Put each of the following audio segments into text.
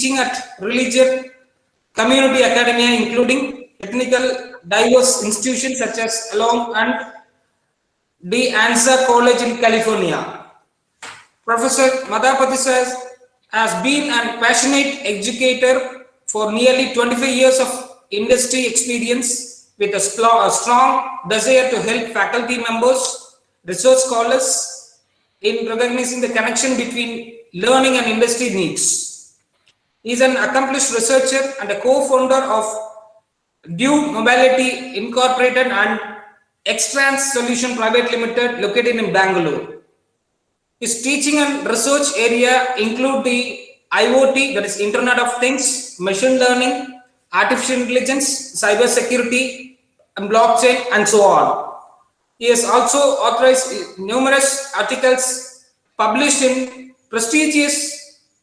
teaching at religion, community academia, including technical diverse institutions such as Along and De Anza College in California. Professor Mathapathi has been a passionate educator for nearly 25 years of industry experience with a strong desire to help faculty members, research scholars in recognizing the connection between learning and industry needs. He is an accomplished researcher and a co-founder of Due Mobility Incorporated and Xtrans Solution Private Limited located in Bangalore. His teaching and research area include the IoT, that is Internet of Things, machine learning, artificial intelligence, cyber security, and blockchain, and so on. He has also authored numerous articles published in prestigious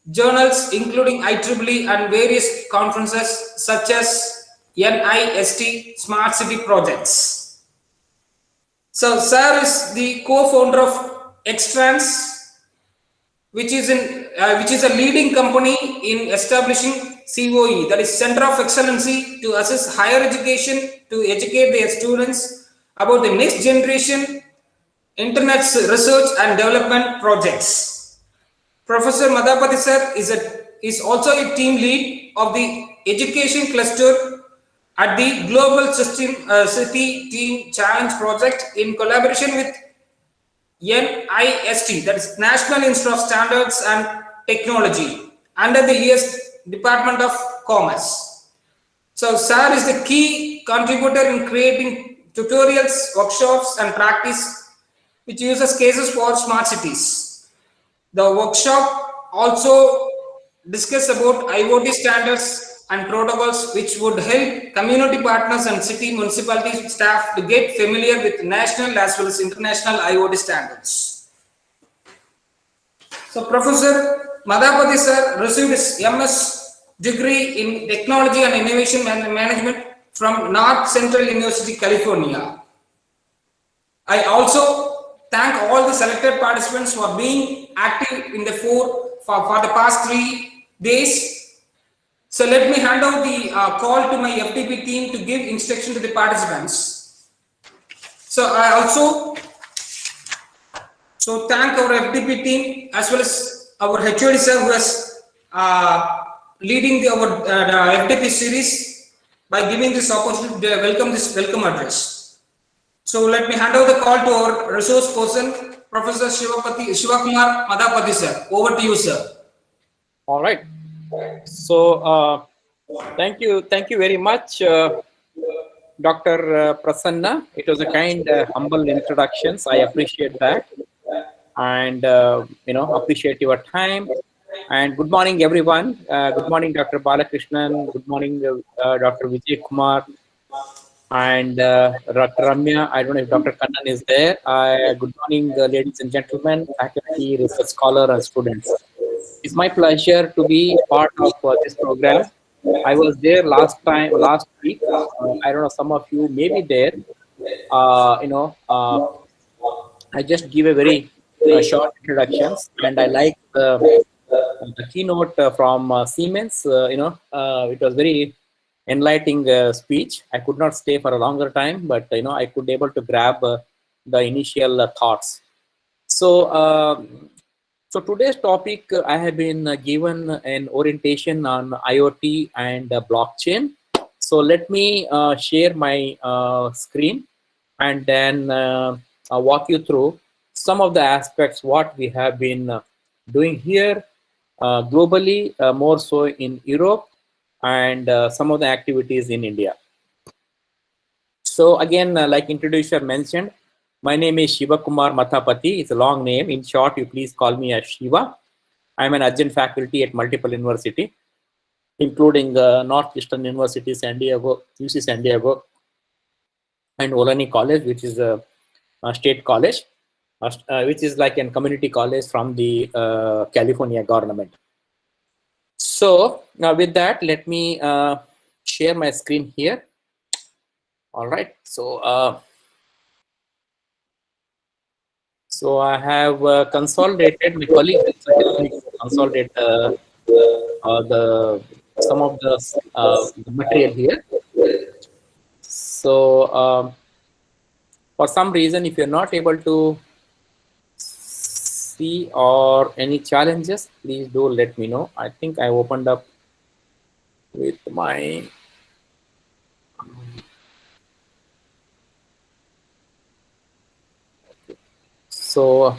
journals including IEEE and various conferences such as NIST Smart City projects. So, Sir is the co-founder of Xtrans, which is a leading company in establishing COE, that is Center of Excellency, to assist higher education to educate their students about the next generation internet research and development projects. Professor Mathapathi sir is also a team lead of the education cluster at the Global City Team Challenge project in collaboration with NIST, that is National Institute of Standards and Technology, under the US Department of Commerce. So, sir is the key contributor in creating tutorials, workshops, and practice which uses cases for smart cities. The workshop also discuss about IoT standards and protocols which would help community partners and city municipality staff to get familiar with national as well as international IoT standards. So Professor Mathapathi sir received his MS degree in Technology and Innovation Management from North Central University, California. I also thank all the selected participants for being active in the for the past 3 days. So let me hand over the call to my FDP team to give instruction to the participants. So I also thank our FDP team as well as our HOD sir who is leading our FDP series by giving this opportunity to welcome this welcome address. So let me hand over the call to our resource person, Professor Shivakumar Mathapathi sir. Over to you, sir. All right. So thank you very much, Dr. Prasanna. It was a kind, humble introductions. I appreciate that, and appreciate your time. And good morning, everyone. Good morning, Dr. Balakrishnan. Good morning, Dr. Vijay Kumar, and Dr. Ramya. I don't know if Dr. Kannan is there. Good morning, ladies and gentlemen, faculty, research scholar, and students. It's my pleasure to be part of this program. I was there last week. I don't know, some of you may be there. I just give a very short introductions, and I like the keynote from Siemens. It was very enlightening speech. I could not stay for a longer time, but I could able to grab the initial thoughts. So today's topic, I have been given an orientation on IoT and blockchain. So let me share my screen and then I'll walk you through some of the aspects what we have been doing here globally, more so in Europe, and some of the activities in India. So again, like introducer mentioned, my name is Shivakumar Mathapathi. It's a long name. In short, you please call me as Shiva. I'm an adjunct faculty at multiple universities, including Northeastern University, San Diego, UC San Diego, and Olani College, which is a state college, which is like a community college from the California government. So now with that, let me share my screen here. All right. So I have consolidated, my colleague helped me consolidate some of the material here. So for some reason, if you're not able to see or any challenges, please do let me know. I think I opened up with my so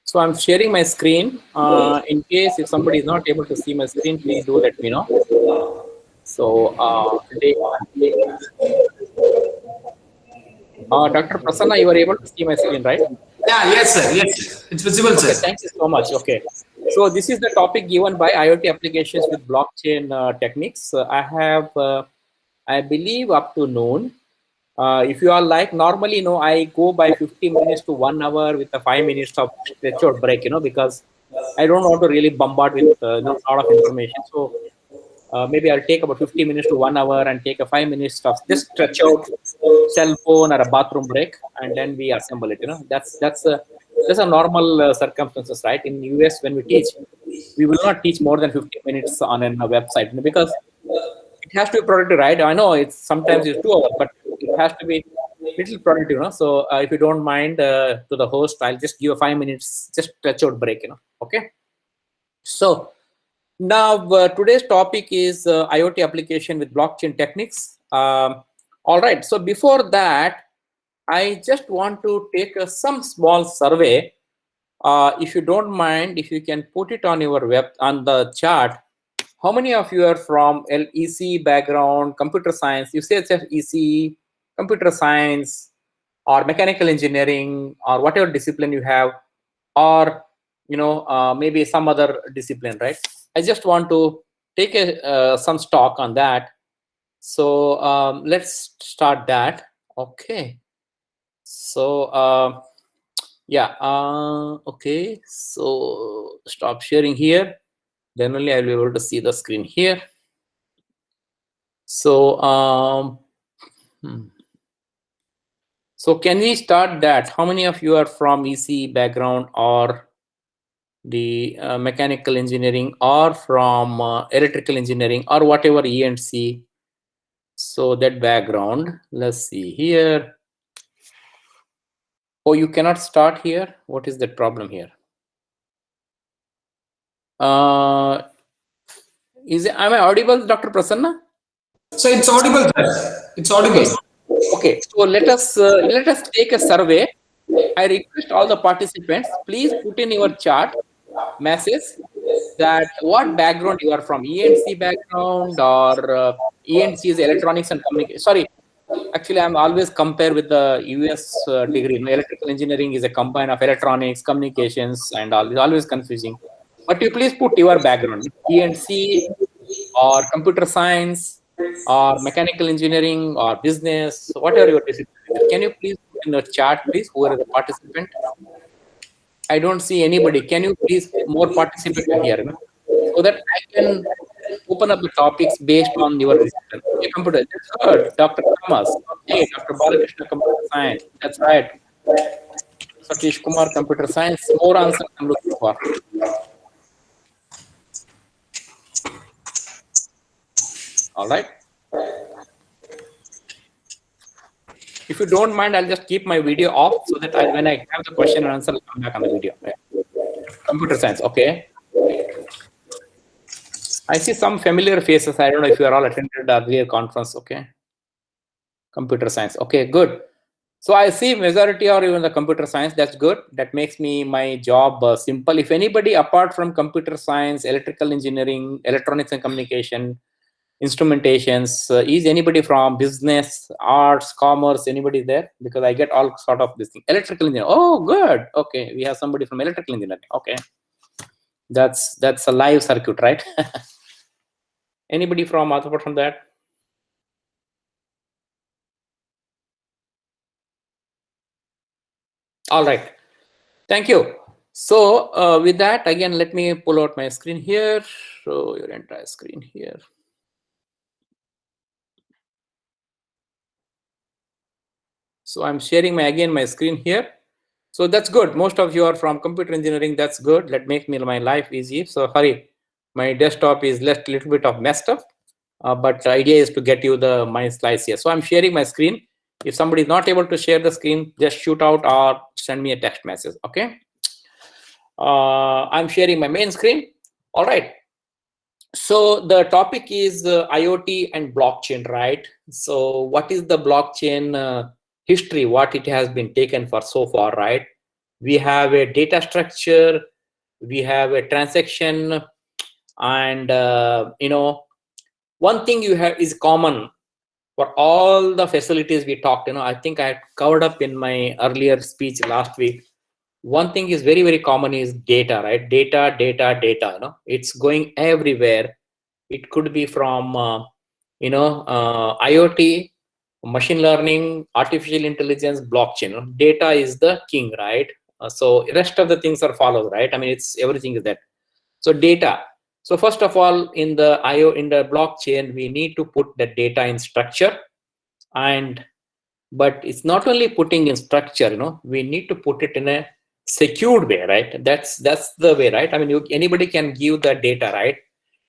so I'm sharing my screen. In case if somebody is not able to see my screen, please do let me know. So today, Dr. Prasanna, you were able to see my screen, right? Yeah, yes, sir. Yes, sir. It's visible, Okay, sir. thank you so much. Okay, so this is the topic given by IoT applications with blockchain techniques. I have, I believe, up to noon. If you are like normally, I go by 50 minutes to 1 hour with a 5 minutes of stretch or break, because I don't want to really bombard with a lot of information. So maybe I'll take about 50 minutes to 1 hour and take a 5 minutes of just stretch out cell phone or a bathroom break, and then we assemble it. That's a normal circumstances, right? In US, when we teach, we will not teach more than 15 minutes on a website, because it has to be productive, right? I know it's sometimes it's 2 hours, but it has to be little productive, So if you don't mind, to the host, I'll just give a 5 minutes, just stretch out break, Okay. So now today's topic is IoT application with blockchain techniques. All right. So before that, I just want to take some small survey. If you don't mind, if you can put it on your web on the chart. How many of you are from LEC background, computer science? You say it's EC, computer science, or mechanical engineering, or whatever discipline you have, or maybe some other discipline, right? I just want to take some stock on that. So let's start that. Okay. So yeah. Okay. So stop sharing here. Then only I'll be able to see the screen here. So so can we start that? How many of you are from EC background or the mechanical engineering or from electrical engineering or whatever E&C? So that background, let's see here. Oh, you cannot start here. What is the problem here? Am I audible, Dr. Prasanna? So it's audible, sir. It's audible. Okay. Okay. So let us take a survey. I request all the participants, please put in your chart message that what background you are from, E&C background or E&C is electronics and communication. Sorry, actually I'm always compare with the US degree. Electrical engineering is a combine of electronics, communications, and all. It's always confusing. But you please put your background, E&C or computer science or mechanical engineering or business, whatever your discipline. Can you please put in the chat, please, who are the participant? I don't see anybody. Can you please more participate here, so that I can open up the topics based on your discipline. Okay, computer. That's good, Dr. Thomas. Okay, Dr. Balakrishna, computer science. That's right. Satish Kumar, computer science. More answers I'm looking for. All right. If you don't mind, I'll just keep my video off so that when I have the question and answer, I'll come back on the video. Right. Computer science. Okay. I see some familiar faces. I don't know if you are all attended earlier conference. Okay. Computer science. Okay, good. So I see majority are even the computer science. That's good. That makes my job simple. If anybody apart from computer science, electrical engineering, electronics and communication, instrumentations, is anybody from business, arts, commerce, anybody there? Because I get all sort of this thing. Electrical engineering. Oh, good. Okay, we have somebody from electrical engineering. Okay, that's a live circuit, right? Anybody from apart from that? All right. Thank you. So with that, again, let me pull out my screen here. So your entire screen here. So I'm sharing my screen here. So that's good. Most of you are from computer engineering. That's good. Let make me my life easy. So hurry, my desktop is left a little bit of messed up, but the idea is to get you my slides here. So I'm sharing my screen. If somebody is not able to share the screen, just shoot out or send me a text message. Okay. I'm sharing my main screen. All right. So the topic is IoT and blockchain, right? So what is the blockchain history? What it has been taken for so far, right? We have a data structure, we have a transaction, and one thing you have is common for all the facilities we talked. I think I covered up in my earlier speech last week. One thing is very, very common is data, right? Data, data, data. It's going everywhere. It could be from IoT, machine learning, artificial intelligence, blockchain. Data is the king, right? So rest of the things are follows, right? I mean, it's everything is that. So data. So first of all, in the blockchain, we need to put the data in structure, but it's not only putting in structure. We need to put it in a secured way, right? That's the way, right? I mean, anybody can give the data, right?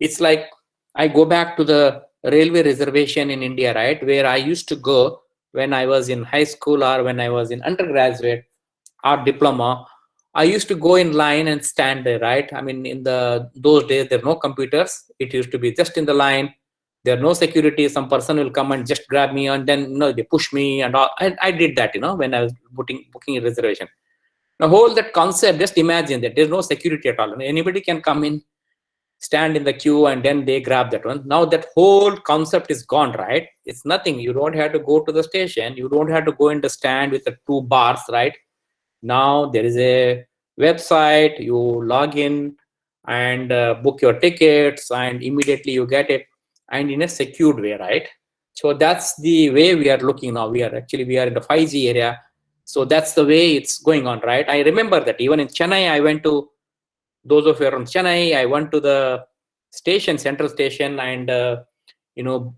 It's like I go back to the railway reservation in India, right, where I used to go when I was in high school or when I was in undergraduate or diploma. I used to go in line and stand there, right? I mean, in those days there are no computers. It used to be just in the line. There are no security. Some person will come and just grab me, and then they push me and all. I did that, when I was booking a reservation. The whole that concept, just imagine that there's no security at all. Anybody can come in, stand in the queue, and then they grab that one. Now that whole concept is gone, right? It's nothing. You don't have to go to the station. You don't have to go in the stand with the 2 bars, right? Now there is a website. You log in and book your tickets, and immediately you get it, and in a secured way, right? So that's the way we are looking now. We are in the 5G area. So that's the way it's going on, right? I remember that even in Chennai, I went to, those of you from Chennai, I went to the central station, and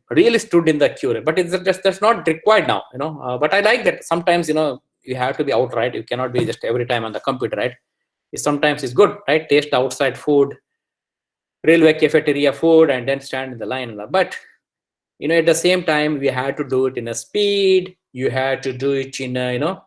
really stood in the queue. But it's just that's not required now. But I like that sometimes you have to be out, right? You cannot be just every time on the computer, right? Sometimes it's good, right? Taste outside food, railway cafeteria food, and then stand in the line. But at the same time, we had to do it in a speed. You had to do it in a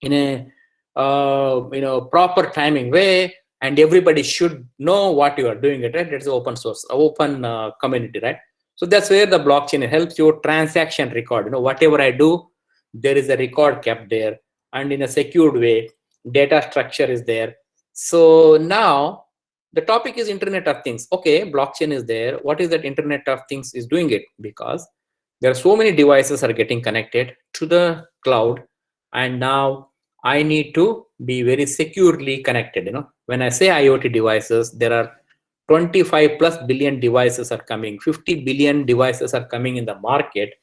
in a proper timing way, and everybody should know what you are doing it, right? It's open source, open community, right? So that's where the blockchain helps you transaction record. Whatever I do, there is a record kept there, and in a secured way, data structure is there. So now the topic is Internet of Things. Okay, blockchain is there. What is that Internet of Things is doing it? Because there are so many devices are getting connected to the cloud, and now I need to be very securely connected. When I say IoT devices, there are 25 plus billion devices are coming, 50 billion devices are coming in the market.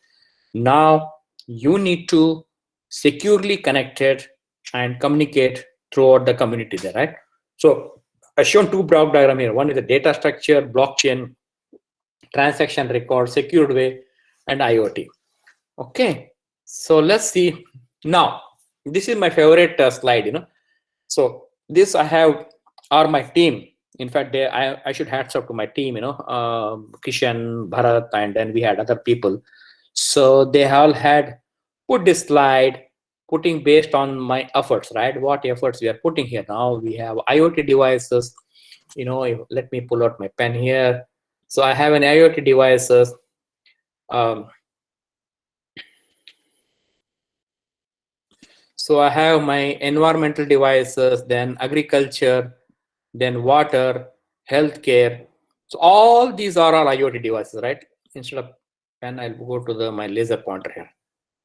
Now you need to securely connected and communicate throughout the community there, right? So I shown 2 block diagram here. One is the data structure, blockchain, transaction record, secured way, and IoT. Okay, so let's see now. This is my favorite slide. So this I have are my team. In fact, I should hats up to my team. Kishan, Bharat, and then we had other people. So they all had put this slide, putting based on my efforts, right? What efforts we are putting here. Now we have IoT devices. Let me pull out my pen here. So I have an IoT devices. So I have my environmental devices, then agriculture, then water, healthcare. So all these are all IoT devices, right? Instead of pen, I'll go to my laser pointer here.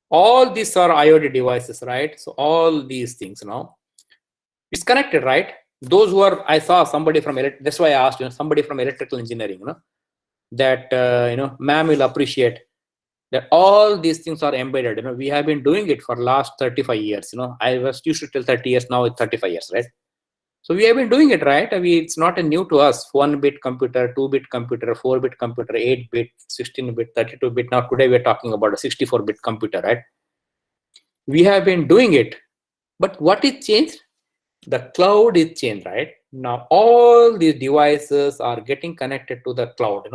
All these are IoT devices, right? So all these things now, it's connected, right? Those who are, I saw somebody from, that's why I asked, somebody from electrical engineering, that, ma'am will appreciate that all these things are embedded. We have been doing it for last 35 years. I was used to tell 30 years, now it's 35 years, right? So we have been doing it, right? It's not a new to us. 1-bit computer, 2-bit computer, 4-bit computer, 8-bit, 16-bit, 32-bit. Now today we're talking about a 64-bit computer, right? We have been doing it, but what is changed? The cloud is changed, right? Now all these devices are getting connected to the cloud.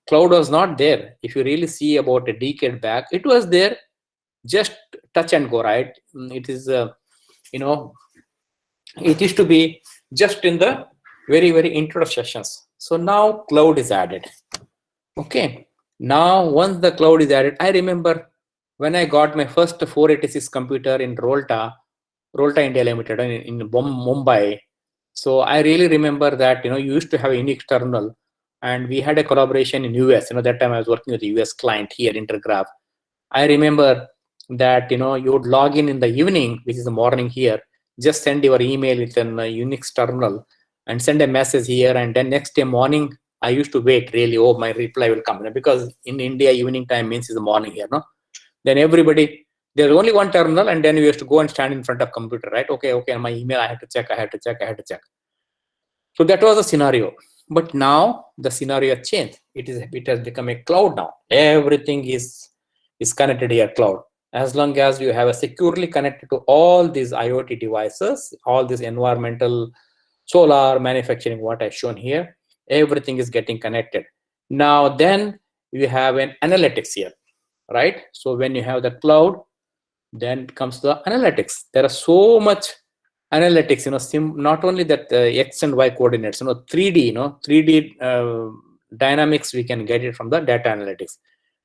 Cloud was not there. If you really see about a decade back, it was there, just touch and go, right? It is, it used to be just in the very intro sessions. So now cloud is added. Okay. Now once the cloud is added, I remember when I got my first 486 computer in Rolta India Limited in Mumbai. So I really remember that, you used to have an external, and we had a collaboration in US. That time I was working with a US client here, Intergraph. I remember that, you would log in the evening, which is the morning here, just send your email with an Unix terminal and send a message here. And then next day morning, I used to wait really, oh, my reply will come. Because in India, evening time means is the morning here, no? Then everybody, there's only one terminal, and then you have to go and stand in front of computer, right? Okay, my email, I have to check. So that was the scenario. But now the scenario changed. It has become a cloud now. Everything is connected here, cloud. As long as you have a securely connected to all these IoT devices, all this environmental, solar, manufacturing, what I've shown here, everything is getting connected. Now then you have an analytics here, right? So when you have the cloud, then comes the analytics. There are so much analytics, not only that X and Y coordinates, 3D, 3D dynamics, we can get it from the data analytics,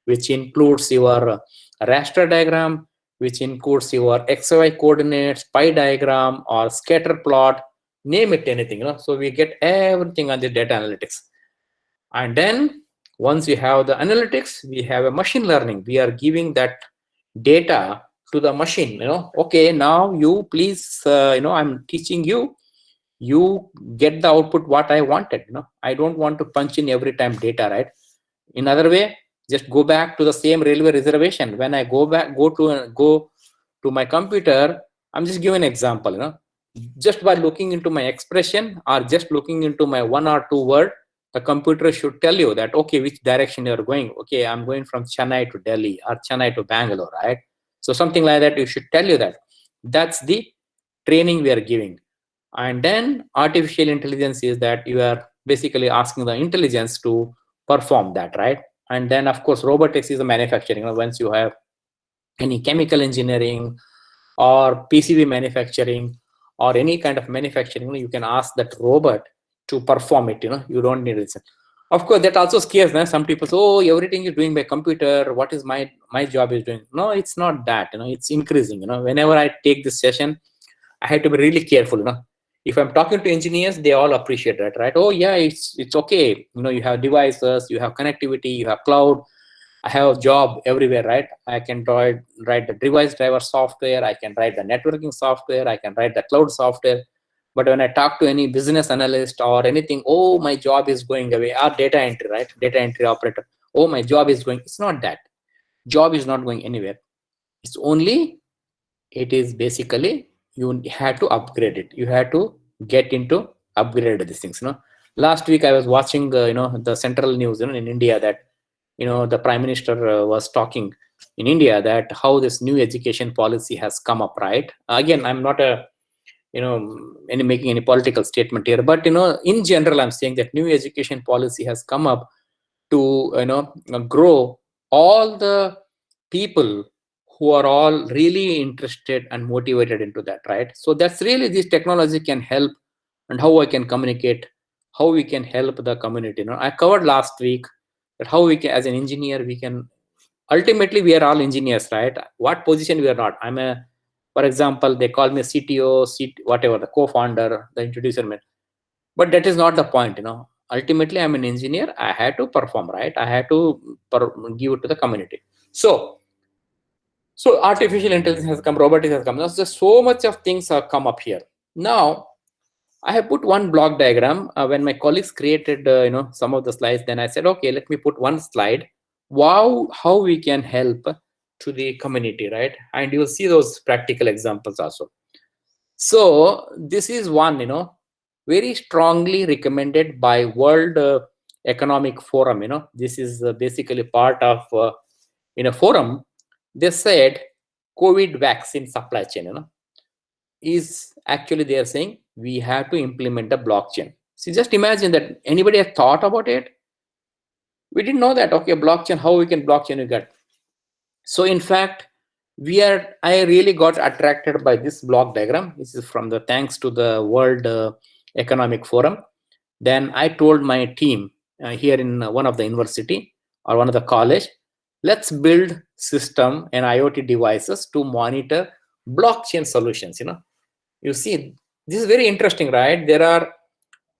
which includes your raster diagram, which includes your XY coordinates, pie diagram, or scatter plot, name it, anything, So we get everything on the data analytics. And then once you have the analytics, we have a machine learning. We are giving that data to the machine. Okay, now you please, I'm teaching you, you get the output what I wanted. I don't want to punch in every time data, right? In other way, just go back to the same railway reservation. When I go to my computer, I'm just giving an example. Just by looking into my expression or just looking into my 1 or 2 word, the computer should tell you that, okay, which direction you're going. Okay, I'm going from Chennai to Delhi or Chennai to Bangalore, right? So something like that, you should tell you that. That's the training we are giving. And then artificial intelligence is that you are basically asking the intelligence to perform that, right? And then of course robotics is the manufacturing. Once you have any chemical engineering or PCB manufacturing or any kind of manufacturing, you can ask that robot to perform it. You don't need it. Of course, that also scares. Some people say, oh, everything is doing by computer. What is my job is doing? No, it's not that. It's increasing. Whenever I take this session, I have to be really careful. If I'm talking to engineers, they all appreciate that, right? Oh yeah, it's okay. You have devices, you have connectivity, you have cloud. I have a job everywhere, right? I can write the device driver software. I can write the networking software. I can write the cloud software. But when I talk to any business analyst or anything, oh, my job is going away. Or data entry, right? Data entry operator. Oh, my job is going. It's not that. Job is not going anywhere. It's only, it is basically, you had to upgrade it. You had to get into upgrade these things. Last week I was watching, the central news, in India, that, the Prime Minister was talking in India that how this new education policy has come up, right? Again, I'm not making any political statement here, but in general, I'm saying that new education policy has come up to grow all the people who are all really interested and motivated into that, right? So that's really, this technology can help, and how I can communicate, how we can help the community. I covered last week that how we can, as an engineer, we can, ultimately we are all engineers, right? What position we are not. For example, they call me CTO, whatever, the co-founder, the introducer, but that is not the point. Ultimately I'm an engineer. I had to perform, right? I had to give it to the community. So artificial intelligence has come, robotics has come. Now, so much of things have come up here. Now I have put one block diagram. When my colleagues created some of the slides, then I said, okay, let me put one slide. Wow, how we can help to the community, right? And you'll see those practical examples also. So this is one, very strongly recommended by World Economic Forum. This is basically part of in a forum. They said COVID vaccine supply chain, is actually, they are saying we have to implement a blockchain. So just imagine that. Anybody have thought about it? We didn't know that. Okay, blockchain, how we can blockchain you get. So in fact, I really got attracted by this block diagram. This is from the thanks to the World Economic Forum. Then I told my team here in one of the university or one of the college, let's build system and IoT devices to monitor blockchain solutions. You see, this is very interesting, right? There are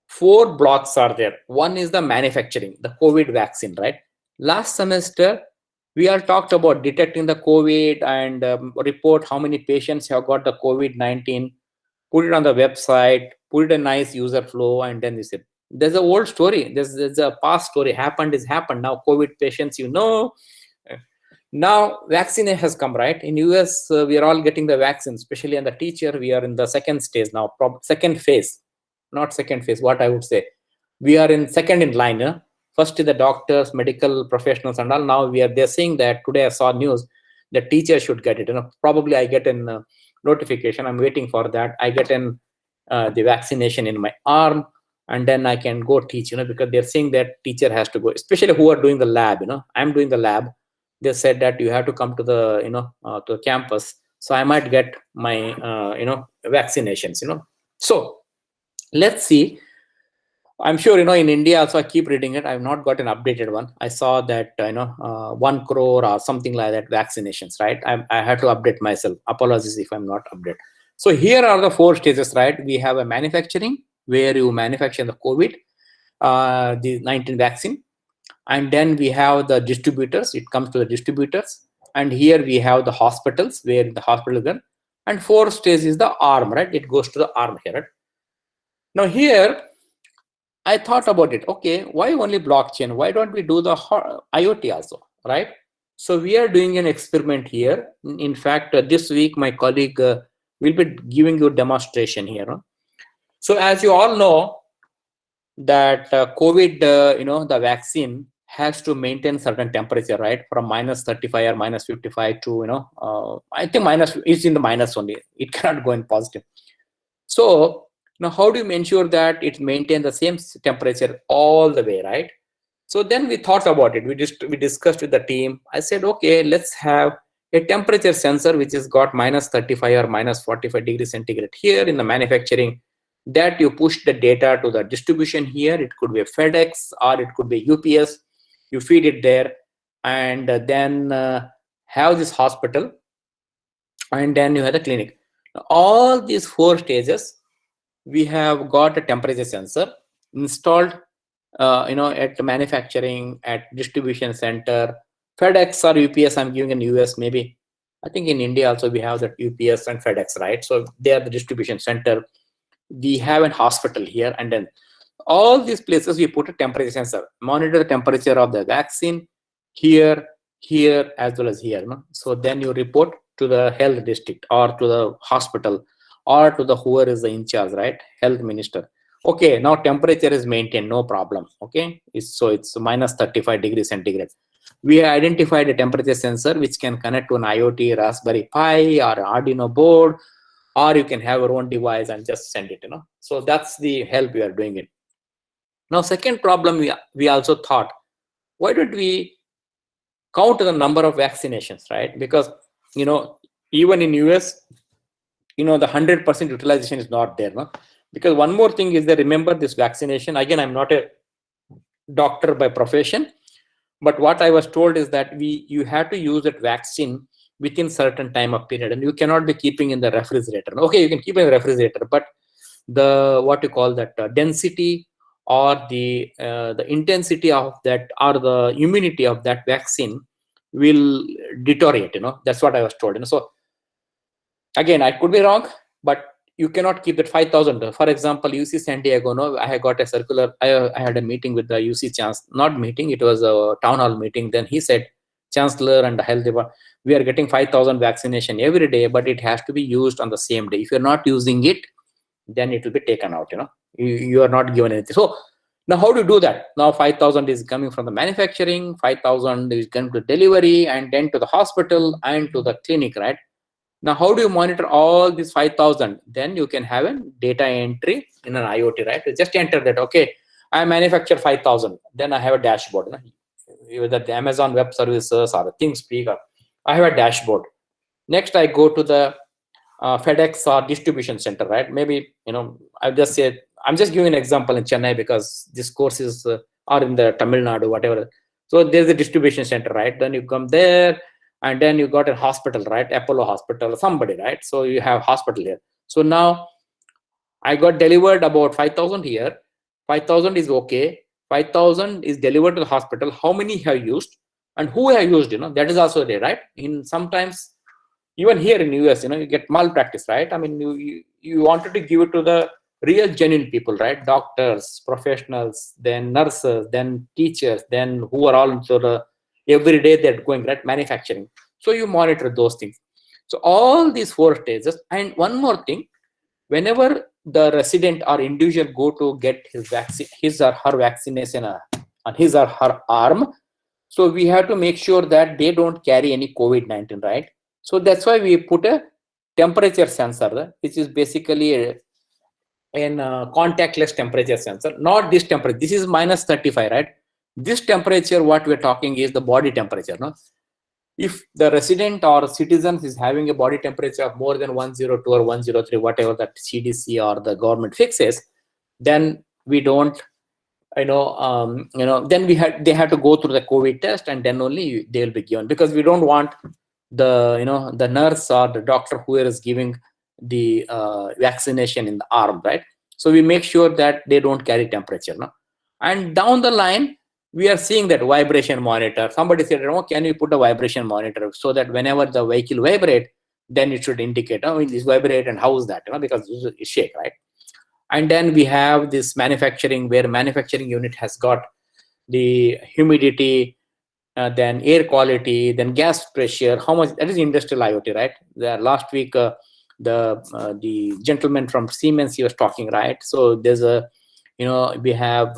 4 blocks are there. One is the manufacturing, the COVID vaccine, right? Last semester, we all talked about detecting the COVID and report how many patients have got the COVID-19, put it on the website, put it a nice user flow, and then you said, there's a old story. There's a past story. Happened is happened. Now COVID patients, now vaccine has come, right? In US, we are all getting the vaccine, especially in the teacher. We are in the second stage now, second phase, not second phase. What I would say, we are in second in line. First is the doctors, medical professionals, and all. Now they're saying that today I saw news that teachers should get it. Probably I get an notification. I'm waiting for that. I get the vaccination in my arm, and then I can go teach. Because they're saying that teacher has to go, especially who are doing the lab. I'm doing the lab. They said that you have to come to the to the campus. So I might get my vaccinations. So let's see. I'm sure in India also. I keep reading it. I've not got an updated one. I saw that 1 crore or something like that vaccinations, right? I had to update myself. Apologies if I'm not updated. So here are the 4 stages, right? We have a manufacturing where you manufacture the COVID, the 19 vaccine, and then we have the distributors. It comes to the distributors, and here we have the hospitals where the hospital is done, and 4th stage is the arm, right? It goes to the arm here. Right? Now here, I thought about it. Okay, why only blockchain? Why don't we do the IoT also, right? So we are doing an experiment here. In fact, this week my colleague will be giving you a demonstration here. So as you all know, that COVID, the vaccine has to maintain certain temperature, right? From -35 or -55 to, I think minus is in the minus only. It cannot go in positive. So now how do you ensure that it maintains the same temperature all the way, right? So then we thought about it. We discussed with the team. I said, okay, let's have a temperature sensor which has got -35 or -45 degrees centigrade here in the manufacturing, that you push the data to the distribution here. It could be a FedEx or it could be UPS. You feed it there, and then have this hospital, and then you have the clinic. All these 4 stages, we have got a temperature sensor installed at manufacturing, at distribution center, FedEx or UPS. I'm giving in US, maybe. I think in India also we have that UPS and FedEx, right? So they are the distribution center. We have a hospital here, and then all these places we put a temperature sensor, monitor the temperature of the vaccine here, as well as here. So then you report to the health district or to the hospital or to the whoever is the in charge, right? Health minister. Okay, now temperature is maintained, no problem. Okay, it's -35 degrees centigrade. We identified a temperature sensor which can connect to an IoT Raspberry Pi or Arduino board, or you can have your own device and just send it. So that's the help we are doing it. Now, second problem, we also thought, why don't we count the number of vaccinations, right? Because even in US, the 100% utilization is not there. Because one more thing is that, remember this vaccination, again, I'm not a doctor by profession, but what I was told is that you have to use that vaccine within certain time of period, and you cannot be keeping in the refrigerator. Okay, you can keep in the refrigerator, but the what you call that density or the intensity of that or the immunity of that vaccine will deteriorate. That's what I was told. So again, I could be wrong, but you cannot keep that 5,000. For example, UC San Diego, I had got a circular. I had a meeting with the UC chancellor, not meeting, it was a town hall meeting. Then he said, chancellor and the health department, we are getting 5,000 vaccination every day, but it has to be used on the same day. If you're not using it, then it will be taken out. You are not given anything. So now how do you do that? Now 5,000 is coming from the manufacturing, 5,000 is coming to delivery, and then to the hospital and to the clinic, right? Now how do you monitor all these 5,000? Then you can have a data entry in an IoT, right? You just enter that, okay, I manufacture 5,000, then I have a dashboard. Whether the Amazon Web Services or the ThinkSpeak, or I have a dashboard. Next, I go to the FedEx or distribution center, right? Maybe, I just say, I'm just giving an example in Chennai because this course is, or in the Tamil Nadu, whatever. So there's a distribution center, right? Then you come there, and then you got a hospital, right? Apollo Hospital, somebody, right? So you have hospital here. So now I got delivered about 5,000 here. 5,000 is okay. 5,000 is delivered to the hospital. How many have used and who have used? That is also there, right? In sometimes, even here in US, you get malpractice, right? I mean, you wanted to give it to the real genuine people, right? Doctors, professionals, then nurses, then teachers, then who are all into the every day they're going, right? Manufacturing. So you monitor those things. So all these 4 stages. And one more thing, whenever the resident or individual go to get his vaccine, his or her vaccination on his or her arm, so we have to make sure that they don't carry any COVID-19, right? So that's why we put a temperature sensor, which is basically a contactless temperature sensor. Not this temperature. This is minus 35, right? This temperature, what we're talking is the body temperature. No, if the resident or citizens is having a body temperature of more than 102 or 103, whatever that CDC or the government fixes, then we don't, then they have to go through the COVID test, and then only they will be given, because we don't want the the nurse or the doctor who is giving the vaccination in the arm, right? So we make sure that they don't carry temperature. No? And down the line, we are seeing that vibration monitor. Somebody said, oh, can you put a vibration monitor so that whenever the vehicle vibrate, then it should indicate, oh, it is vibrate, and how is that? Because it shake, right? And then we have this manufacturing, where manufacturing unit has got the humidity, then air quality, then gas pressure, how much, that is industrial IoT, right? The last week, the gentleman from Siemens, he was talking, right? So there's a, we have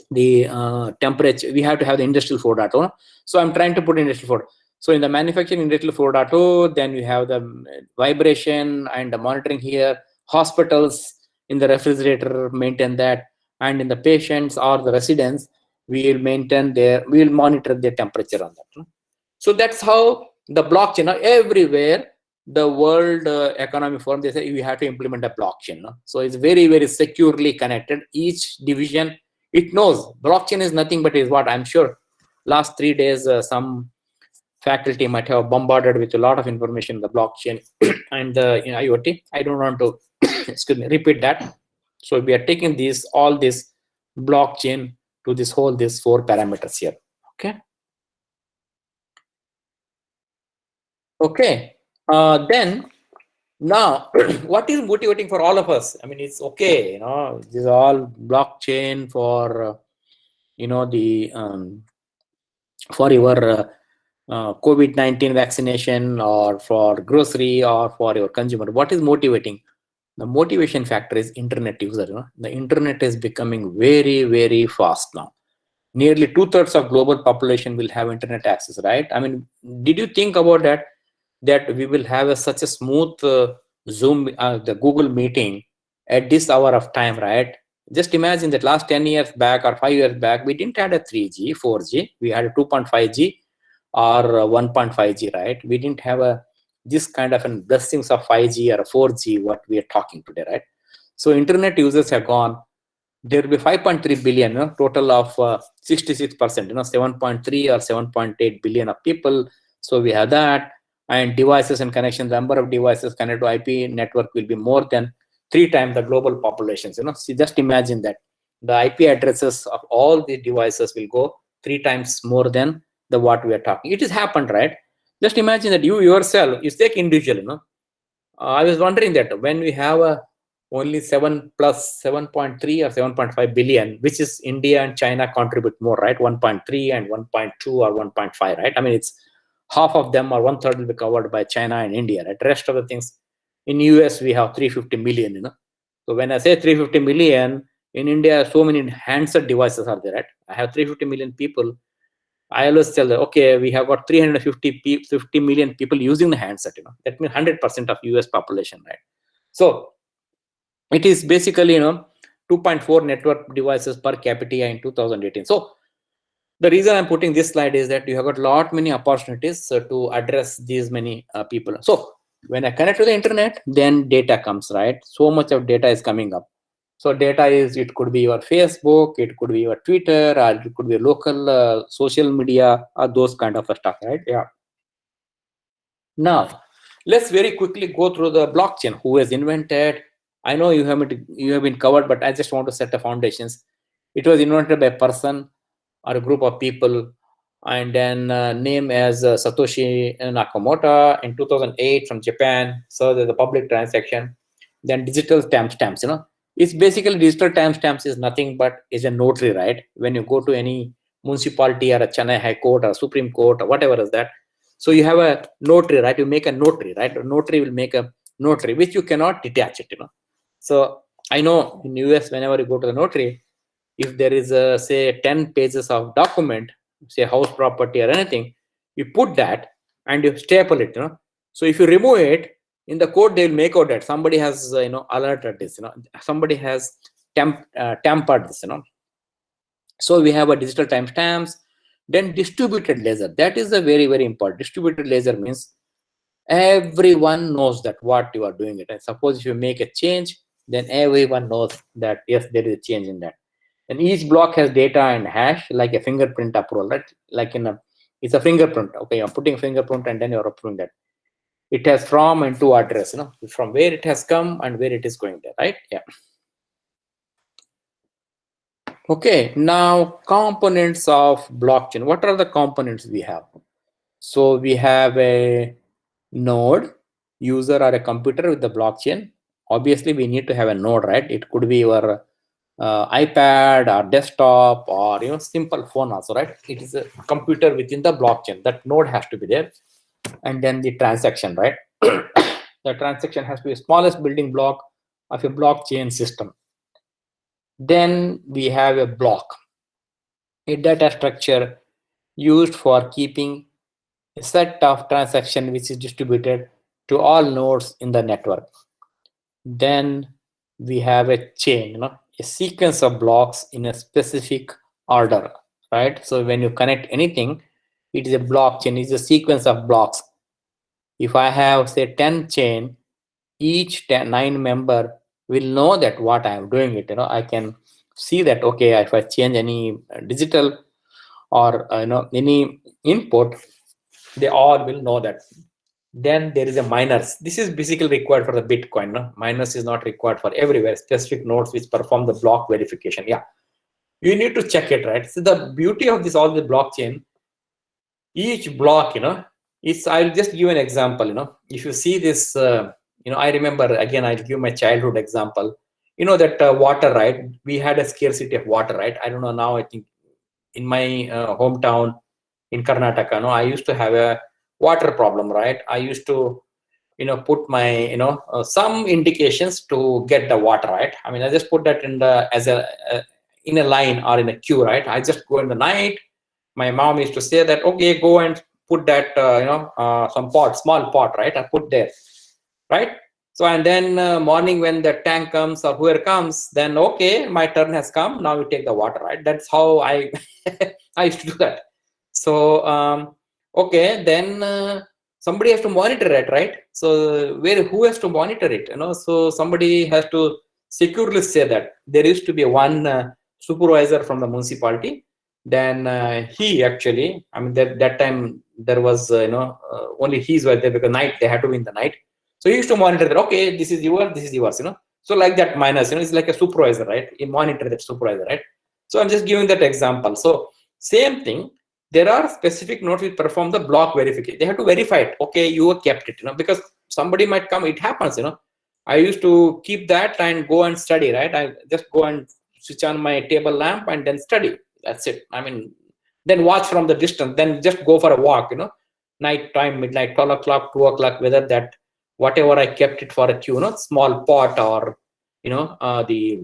the temperature, we have to have the industrial 4.0. So I'm trying to put industrial 4. So in the manufacturing industrial 4.0, then we have the vibration and the monitoring here. Hospitals in the refrigerator maintain that, and in the patients or the residents, we will monitor their temperature on that. So that's how the blockchain, everywhere, the World Economic Forum, they say we have to implement a blockchain. So it's very, very securely connected. Each division, it knows blockchain is nothing but is what I'm sure last 3 days, some faculty might have bombarded with a lot of information, the blockchain and the IoT. I don't want to excuse me, repeat that. So we are taking all this blockchain to these 4 parameters here. Okay. Then now, what is motivating for all of us? I mean, it's okay, this is all blockchain for, the for your COVID-19 vaccination, or for grocery, or for your consumer. What is motivating? The motivation factor is internet user. The internet is becoming very, very fast now. Nearly 2/3 of global population will have internet access, right? I mean, did you think about that we will have such a smooth Zoom, the Google meeting at this hour of time, right? Just imagine that last 10 years back or 5 years back, we didn't have a 3G, 4G, we had a 2.5G or 1.5G, right? We didn't have this kind of blessings of 5G or 4G, what we are talking today, right? So internet users have gone. There will be 5.3 billion, total of 66%, 7.3 or 7.8 billion of people. So we have that. And devices and connections, number of devices connected to IP network will be more than 3 times the global populations. See, just imagine that the IP addresses of all the devices will go 3 times more than the what we are talking. It has happened, right? Just imagine that you yourself, you take individual. I was wondering that when we have only 7 plus 7.3 or 7.5 billion, which is India and China contribute more, right? 1.3 and 1.2 or 1.5, right? I mean, it's half of them or 1/3 will be covered by China and India, right? The rest of the things in US, we have 350 million, So when I say 350 million, in India, so many handset devices are there, right? I have 350 million people. I always tell them, okay, we have got 50 million people using the handset. That means 100% of US population, right? So it is basically 2.4 network devices per capita in 2018. So the reason I'm putting this slide is that you have got lot many opportunities to address these many people. So when I connect to the internet, then data comes, right? So much of data is coming up. So data is, it could be your Facebook, it could be your Twitter, or it could be local social media, or those kind of stuff, right? Yeah. Now, let's very quickly go through the blockchain. Who has invented? I know you have been covered, but I just want to set the foundations. It was invented by a person or a group of people, and then name as Satoshi Nakamoto in 2008 from Japan. So there's a public transaction. Then digital timestamps. It's basically digital timestamps is nothing but is a notary, right? When you go to any municipality or a Chennai High Court or Supreme Court or whatever is that. So you have a notary, right? You make a notary, right? A notary will make a notary, which you cannot detach it. So I know in US, whenever you go to the notary, if there is a say 10 pages of document, say house property or anything, you put that and you staple it. So if you remove it in the court, they will make out that somebody has alerted this. Somebody has tampered this. So we have a digital timestamps. Then distributed ledger. That is a very, very important. Distributed ledger means everyone knows that what you are doing it. And suppose if you make a change, then everyone knows that yes, there is a change in that. And each block has data and hash like a fingerprint approval, right? Like it's a fingerprint. Okay, you're putting a fingerprint and then you're approving that. It has from and to address, from where it has come and where it is going there, right? Yeah. Okay, now components of blockchain. What are the components we have? So we have a node, user or a computer with the blockchain. Obviously, we need to have a node, right? It could be your iPad or desktop or simple phone also, right? It is a computer within the blockchain. That node has to be there. And then the transaction, right? The transaction has to be the smallest building block of a blockchain system. Then we have a block, a data structure used for keeping a set of transaction which is distributed to all nodes in the network. Then we have a chain, a sequence of blocks in a specific order, right? So when you connect anything, it is a blockchain, it's a sequence of blocks. If I have say 10 chain, each 9 member will know that what I am doing it. I can see that, okay, if I change any digital or any input, they all will know that. Then there is a miners. This is basically required for the Bitcoin. Miners is not required for everywhere. Specific nodes which perform the block verification. Yeah, you need to check it, right? So the beauty of this all the blockchain, each block, it's. I'll just give an example. If you see this, I remember again. I'll give my childhood example. That water, right? We had a scarcity of water, right? I don't know now. I think in my hometown in Karnataka, I used to have a water problem, right? I used to put my some indications to get the water, right? I mean, I just put that in the as a in a line or in a queue, right? I just go in the night. My mom used to say that, okay, go and put that some pot, small pot, right? I put there, right? So and then morning when the tank comes or whoever comes, then okay, my turn has come, now you take the water, right? That's how I I used to do that. So okay, then somebody has to monitor it, right? So who has to monitor it? So somebody has to securely say that there used to be one supervisor from the municipality. Then he actually, I mean, that time there was only he's were there because night they had to be in the night. So he used to monitor that, okay, this is yours. So like that minus, it's like a supervisor, right? You monitor that supervisor, right? So I'm just giving that example. So same thing. There are specific nodes which perform the block verification. They have to verify it. Okay, you kept it, because somebody might come. It happens, I used to keep that and go and study, right? I just go and switch on my table lamp and then study. That's it. I mean, then watch from the distance. Then just go for a walk, night time, midnight, 12 o'clock, 2 o'clock, whether that whatever I kept it for a queue, small pot or uh, the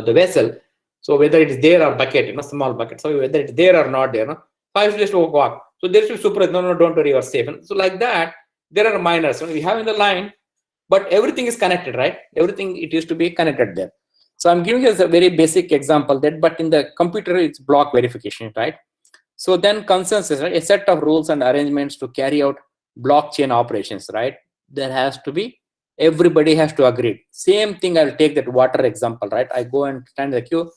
vessel. So whether it is there or bucket, small bucket. So whether it's there or not there, so I should just walk. So there should super. No, don't worry, you're safe. And so like that, there are minors. We have in the line, but everything is connected, right? Everything it used to be connected there. So I'm giving us a very basic example that, but in the computer it's block verification, right? So then consensus, right? A set of rules and arrangements to carry out blockchain operations, right? There has to be, everybody has to agree. Same thing, I'll take that water example, right? I go and stand in the queue.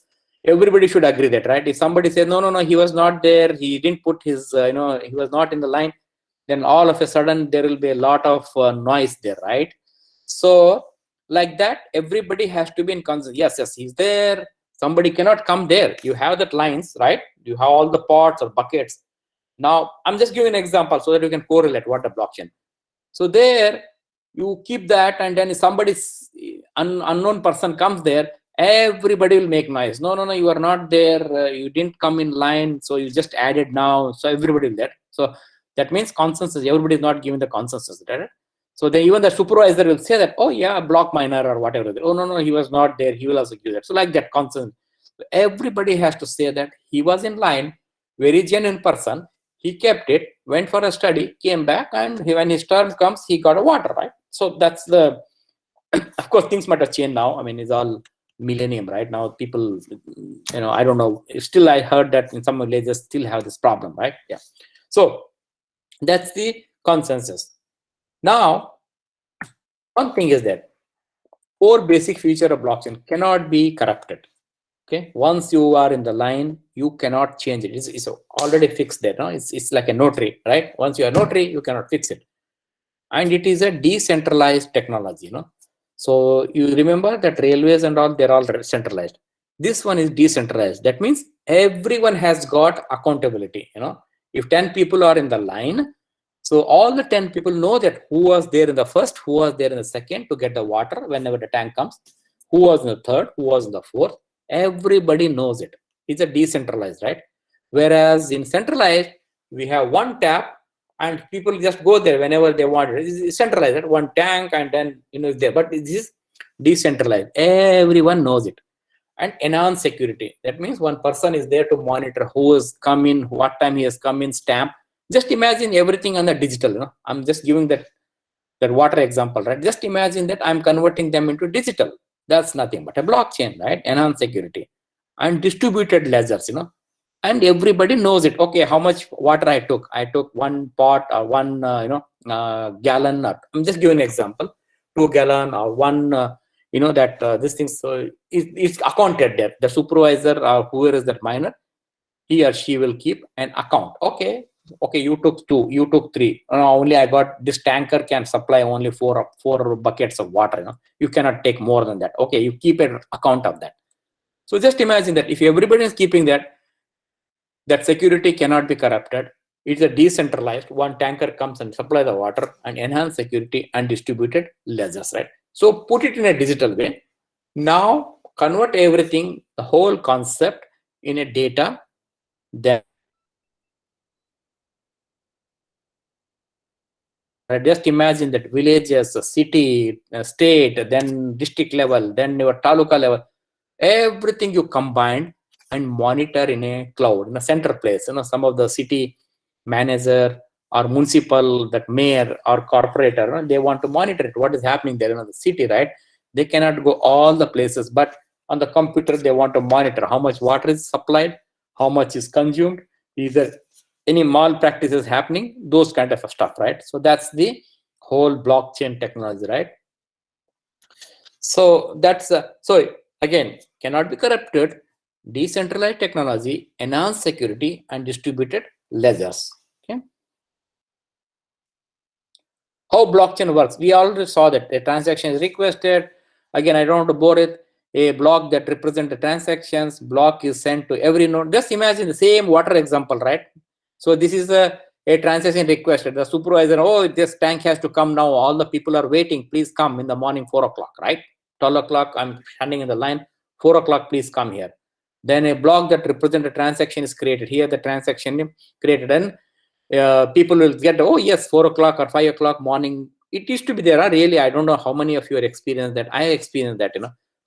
Everybody should agree that, right? If somebody says, no, he was not there, he didn't put his, he was not in the line, then all of a sudden there will be a lot of noise there, right? So like that, everybody has to be in consensus. Yes, he's there. Somebody cannot come there. You have that lines, right? You have all the pots or buckets. Now, I'm just giving an example so that you can correlate what a blockchain. So there, you keep that, and then if somebody unknown person comes there, everybody will make noise. No, you are not there. You didn't come in line, so you just added now. So everybody will there. So that means consensus. Everybody is not giving the consensus, right? So then even the supervisor will say that, oh yeah, block miner or whatever. Oh no, he was not there. He will also give that. So like that consensus. So everybody has to say that he was in line, very genuine person. He kept it, went for a study, came back, and when his turn comes, he got a water, right? So that's the, of course, things might have changed now. I mean, it's all millennium, right? Now people, I don't know. Still, I heard that in some villages still have this problem, right? Yeah. So that's the consensus. Now, one thing is that core basic feature of blockchain cannot be corrupted. Okay, once you are in the line, you cannot change it. It's already fixed there. No, it's like a notary, right? Once you are notary, you cannot fix it, and it is a decentralized technology. So you remember that railways and all, they're all centralized. This one is decentralized. That means everyone has got accountability. If 10 people are in the line, so all the 10 people know that who was there in the first, who was there in the second to get the water whenever the tank comes, who was in the third, who was in the fourth. Everybody knows it. It's a decentralized, right? Whereas in centralized, we have one tap and people just go there whenever they want it. It's centralized, right? One tank, and then it's there. But this is decentralized. Everyone knows it. And enhanced security. That means one person is there to monitor who has come in, what time he has come in, stamp. Just imagine everything on the digital. I'm just giving that water example, right? Just imagine that I'm converting them into digital. That's nothing but a blockchain, right? Enhanced security and distributed ledgers, and everybody knows it. Okay, how much water I took? I took 1 pot or 1, gallon. I'm just giving an example. 2 gallon or 1, this thing. So it's accounted there. The supervisor or whoever is that miner, he or she will keep an account. Okay, you took 2, you took 3. Only I got this tanker can supply only 4 buckets of water. You cannot take more than that. Okay, you keep an account of that. So just imagine that if everybody is keeping that security cannot be corrupted. It's a decentralized. One tanker comes and supply the water, and enhance security and distributed ledgers, right? So put it in a digital way. Now convert everything, the whole concept, in a data that just imagine that villages, city, state, then district level, then your taluka level, everything you combine and monitor in a cloud, in a center place. Some of the city manager or municipal, that mayor or corporator, they want to monitor it, what is happening there in the city, right? They cannot go all the places, but on the computer they want to monitor how much water is supplied, how much is consumed, either any malpractice is happening, those kind of stuff, right? So that's the whole blockchain technology, right? So that's so again, cannot be corrupted, decentralized technology, enhanced security, and distributed ledgers. Okay. How blockchain works? We already saw that a transaction is requested. Again, I don't want to bore it. A block that represents the transactions, block is sent to every node. Just imagine the same water example, right? So this is a transaction requested. The supervisor, oh, this tank has to come now. All the people are waiting. Please come in the morning, 4 o'clock, right? 12 o'clock, I'm standing in the line. 4 o'clock, please come here. Then a block that represents a transaction is created. Here, the transaction created, and people will get, oh yes, 4 o'clock or 5 o'clock morning, it used to be there. Really, I don't know how many of you are experienced that. I experienced that,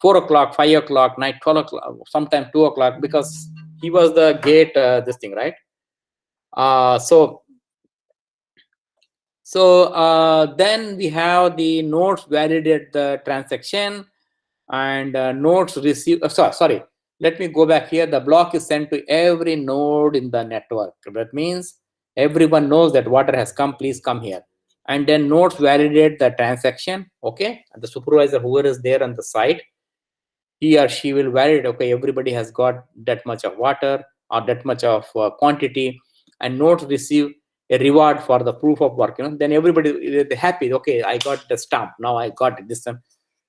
4 o'clock, 5 o'clock, night, 12 o'clock, sometime 2 o'clock, because he was the gate, this thing, right? Then we have the nodes validate the transaction, and nodes receive. Sorry, let me go back here. The block is sent to every node in the network. That means everyone knows that water has come. Please come here. And then nodes validate the transaction. Okay, and the supervisor, whoever is there on the site, he or she will validate. Okay, everybody has got that much of water or that much of quantity, and nodes receive a reward for the proof of work. Then everybody they're happy. Okay, I got the stamp. Now I got this.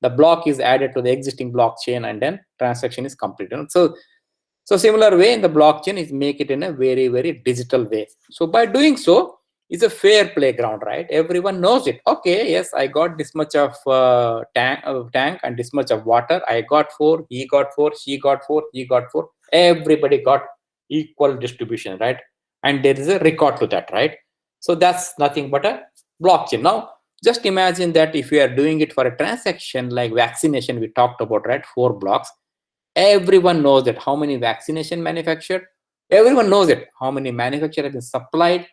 The block is added to the existing blockchain, and then transaction is completed. So similar way in the blockchain is make it in a very, very digital way. So by doing so, it's a fair playground, right? Everyone knows it. Okay, yes, I got this much of tank and this much of water. I got 4, he got 4, she got 4, he got 4. Everybody got equal distribution, right? And there is a record to that, right? So that's nothing but a blockchain. Now, just imagine that if you are doing it for a transaction like vaccination, we talked about, right? 4 blocks. Everyone knows that how many vaccination manufactured. Everyone knows it. How many manufactured have been supplied,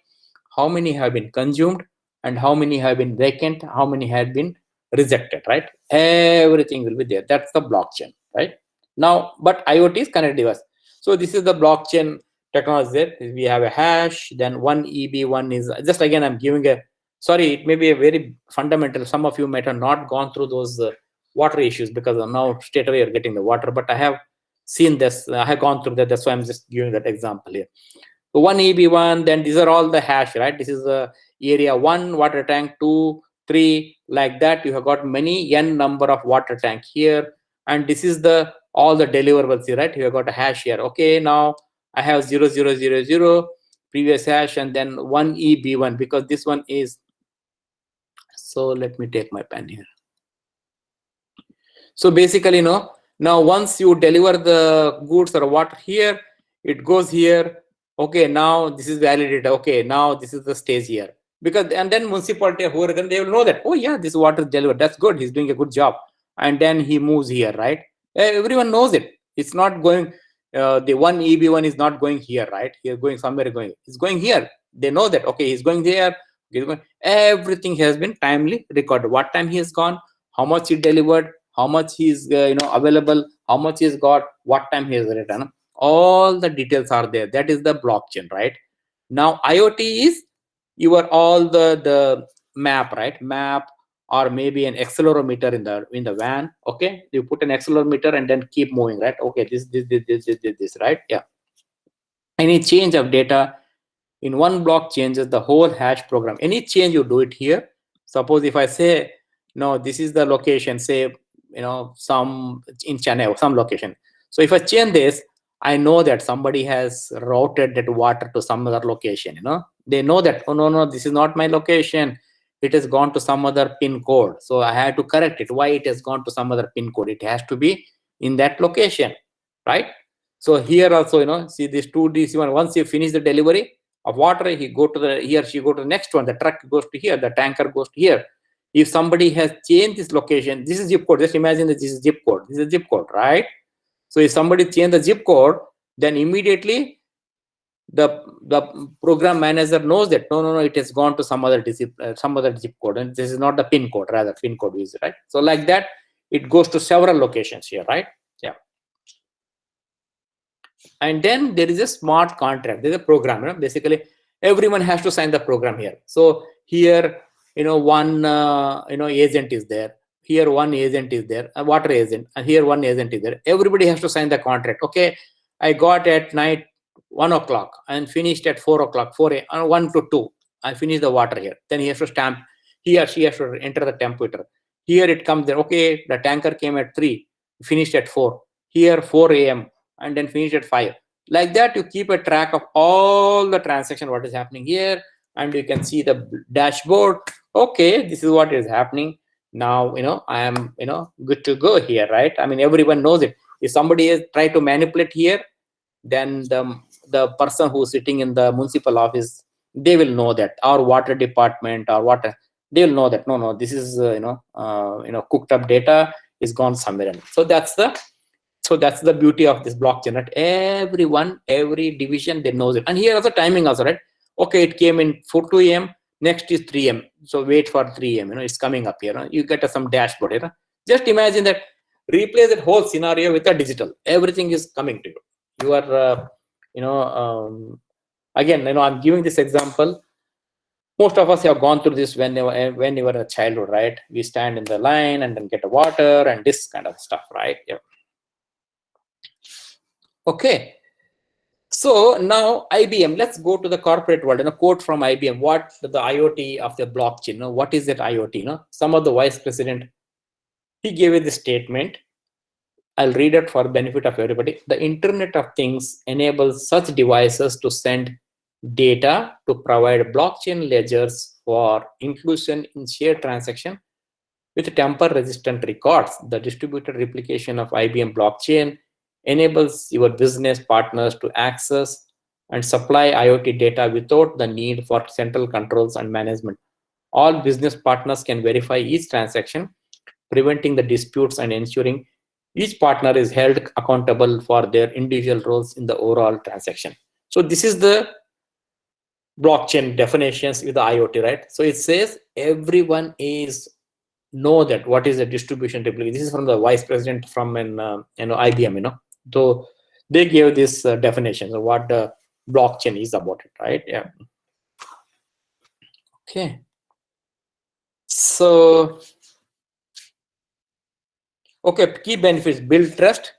how many have been consumed, and how many have been vacant, how many have been rejected, right? Everything will be there. That's the blockchain, right? Now, but IoT is connected device. So this is the blockchain technology. We have a hash, then 1EB1 is just, again, I'm giving a, sorry, it may be a very fundamental. Some of you might have not gone through those water issues, because now straight away you're getting the water, but I have seen this, I have gone through that. That's why I'm just giving that example here. So 1EB1, then these are all the hash, right? This is the area 1 water tank, 2, 3, like that. You have got many n number of water tank here, and this is the all the deliverables here, right? You have got a hash here. Okay, now I have 0000 previous hash, and then 1EB1, because this one is, so let me take my pen here. So basically, now once you deliver the goods or water here, it goes here. Okay, now this is validated. Okay, now this is the stage here. Because, and then municipality, whoever, then they will know that, oh yeah, this water is delivered. That's good. He's doing a good job. And then he moves here, right? Everyone knows it. It's not going, the 1EB1 is not going here, right? He's going somewhere, going. It's going here. They know that, okay, he's going there. He's going. Everything has been timely recorded. What time he has gone, how much he delivered, how much he is available, how much he's got, what time he has written. All the details are there. That is the blockchain, right? Now IoT is your all the map, right? Map, or maybe an accelerometer in the van. Okay, you put an accelerometer and then keep moving, right? Okay, this, right? Yeah. Any change of data in one block changes the whole hash program. Any change you do it here. Suppose if I say, no, this is the location, say, some in Chennai or some location. So if I change this, I know that somebody has routed that water to some other location. They know that, oh no, this is not my location. It has gone to some other pin code. So I have to correct it. Why it has gone to some other pin code? It has to be in that location, right? So here also, see this 2DC1. Once you finish the delivery of water, he or she go to the next one. The truck goes to here. The tanker goes to here. If somebody has changed this location, this is zip code. Just imagine that this is zip code. This is a zip code, right? So if somebody changed the zip code, then immediately the program manager knows that no, it has gone to some other zip code, and this is not the pin code, rather pin code is, right? So like that, it goes to several locations here, right? Yeah. And then there is a smart contract. There's a program. Basically, everyone has to sign the program here. So here, one agent is there. Here one agent is there, a water agent, and here one agent is there. Everybody has to sign the contract. Okay, I got at night 1 o'clock and finished at 4 o'clock, 1 to 2. I finished the water here. Then he has to stamp. He or she has to enter the temperature. Here it comes there. Okay, the tanker came at 3, finished at 4. Here 4 a.m. and then finished at 5. Like that, you keep a track of all the transaction, what is happening here, and you can see the dashboard. Okay, this is what is happening. Now, I am, good to go here, right? I mean, everyone knows it. If somebody is trying to manipulate here, then the person who's sitting in the municipal office, they will know that. Our water department or water, they will know that no, this is cooked up data is gone somewhere else. So that's the beauty of this blockchain, right? Every division, they knows it. And here also timing also, right? Okay, it came in 2 a.m. Next is 3 a.m. So wait for 3 a.m. It's coming up here. You get some dashboard. Just imagine that. Replace that whole scenario with a digital. Everything is coming to you. You are, again, I'm giving this example. Most of us have gone through this when you were a childhood, right? We stand in the line and then get a water and this kind of stuff, right? Yeah. Okay. So now IBM, let's go to the corporate world. Quote from IBM, what the IoT of the blockchain, what is that IoT? Some of the vice president, he gave it the statement. I'll read it for benefit of everybody. The Internet of Things enables such devices to send data to provide blockchain ledgers for inclusion in shared transaction with tamper-resistant records. The distributed replication of IBM blockchain enables your business partners to access and supply IoT data without the need for central controls and management. All business partners can verify each transaction, preventing the disputes and ensuring each partner is held accountable for their individual roles in the overall transaction. So this is the blockchain definitions with the IoT, right? So it says everyone is know that what is the distribution replication. This is from the vice president from IBM, So they gave this definition of what the blockchain is about it, right? Yeah. Okay. So okay, key benefits: build trust.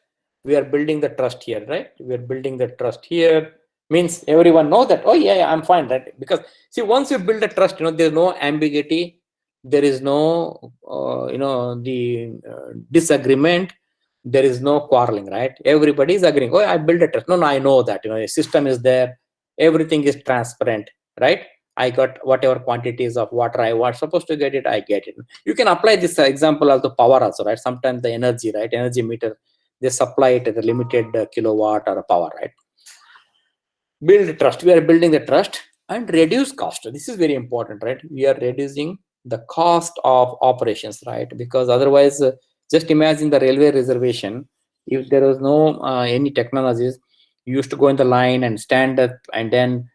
We are building the trust here, right? We are building the trust here. Means everyone know that, oh yeah, I'm fine, right? Because see, once you build a trust, there's no ambiguity, there is no disagreement, there is no quarreling, right? Everybody is agreeing, oh, I build a trust. No, I know that a system is there, everything is transparent, right? I got whatever quantities of water I was supposed to get it, I get it. You can apply this example of the power also, right? Sometimes the energy, right? Energy meter, they supply it at a limited kilowatt or a power, right? Build trust. We are building the trust and reduce cost. This is very important, right? We are reducing the cost of operations, right? Because otherwise, just imagine the railway reservation. If there was no any technologies, you used to go in the line and stand up and then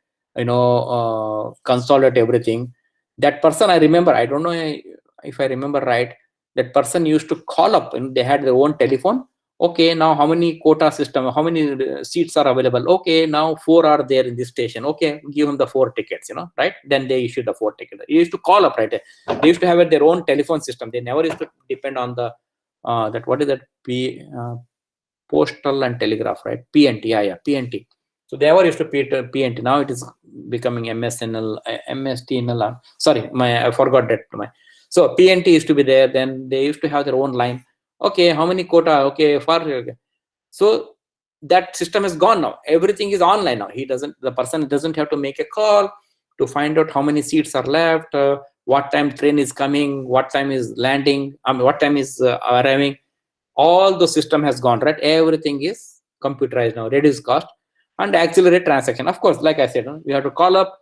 consolidate everything. That person, I remember, I don't know if I remember right, that person used to call up and they had their own telephone. Okay, now how many quota system, how many seats are available? Okay, now 4 are there in this station. Okay, give them the 4 tickets, right? Then they issue the 4 tickets. You used to call up, right? They used to have their own telephone system. They never used to depend on the that, what is that, postal and telegraph, right? PNT, yeah, PNT. So they never used to PNT. Now it is becoming MSNL, MSTNL. Sorry, I forgot that. So PNT used to be there. Then they used to have their own line. Okay, how many quota? Okay, so that system is gone now. Everything is online now. The person doesn't have to make a call to find out how many seats are left, what time train is coming, what time is landing, what time is arriving. All the system has gone, right? Everything is computerized now. Reduce cost and accelerate transaction. Of course, like I said, you have to call up.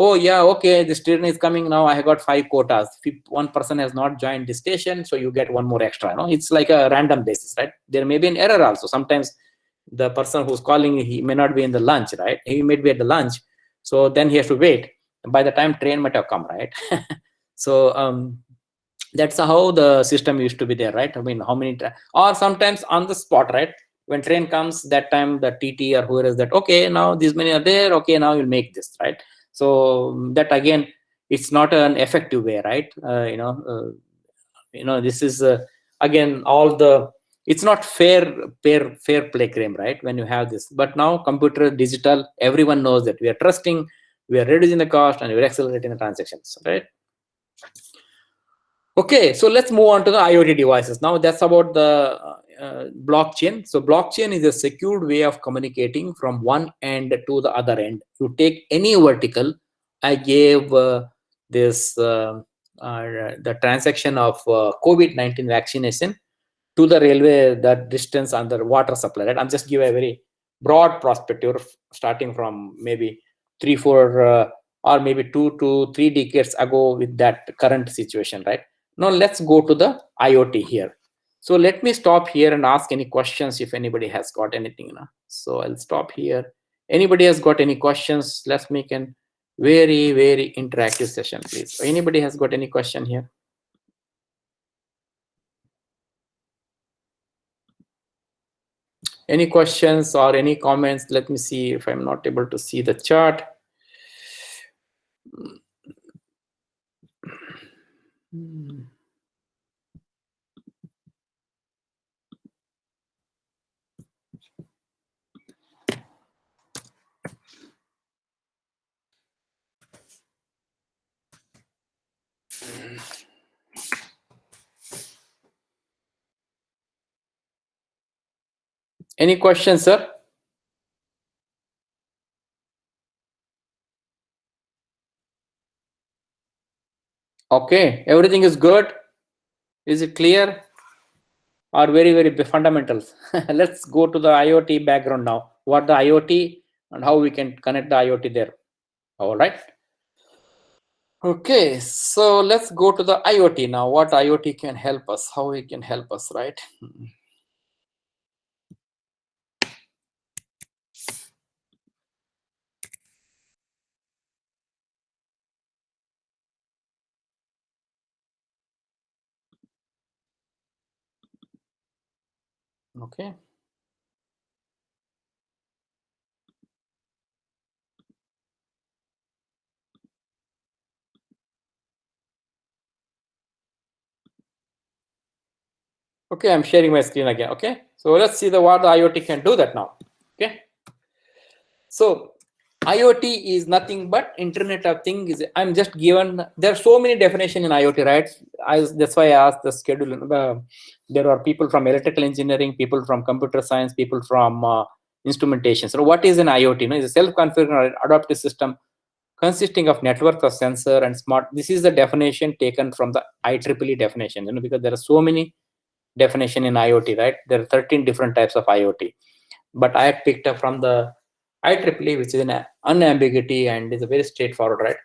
Oh yeah, okay, this train is coming now. I have got 5 quotas. One person has not joined the station, so you get 1 more extra. It's like a random basis, right? There may be an error also. Sometimes the person who's calling, he may not be in the lunch, right? He may be at the lunch, so then he has to wait. By the time train might have come, right? So that's how the system used to be there, right? I mean, how many or sometimes on the spot, right? When train comes, that time the TT or whoever is that, okay, now these many are there, okay, now you'll make this, right? So that again, it's not an effective way, right? This is again it's not fair play game, right? When you have this, but now computer, digital, everyone knows that we are trusting, we are reducing the cost, and we are accelerating the transactions, right? Okay, so let's move on to the IoT devices. Now that's about the blockchain. So blockchain is a secured way of communicating from one end to the other end. You take any vertical. I gave the transaction of COVID-19 vaccination to the railway, that distance under water supply, right? I'm just give a very broad perspective starting from maybe 3-4 or maybe 2 to 3 decades ago with that current situation, right? Now let's go to the IoT here. So let me stop here and ask any questions if anybody has got anything. So I'll stop here. Anybody has got any questions? Let's make an very, very interactive session, please. Anybody has got any question here? Any questions or any comments? Let me see if I'm not able to see the chart. Any questions, sir? Okay, everything is good. Is it clear? Or very, very fundamentals? Let's go to the IoT background now. What the IoT and how we can connect the IoT there. All right. Okay, so let's go to the IoT now. What IoT can help us, how it can help us, right? Okay. Okay, I'm sharing my screen again. Okay, so let's see what the IoT can do that now. Okay, so IoT is nothing but Internet of Things. I'm just given, there are so many definitions in IoT, right? That's why I asked the schedule. There are people from electrical engineering, people from computer science, people from instrumentation. So what is an IoT? It's a self-configuring adaptive system consisting of networks of sensor and smart. This is the definition taken from the IEEE definition, because there are so many definition in IoT, right? There are 13 different types of IoT, but I had picked up from the IEEE, which is an unambiguity and is a very straightforward, right?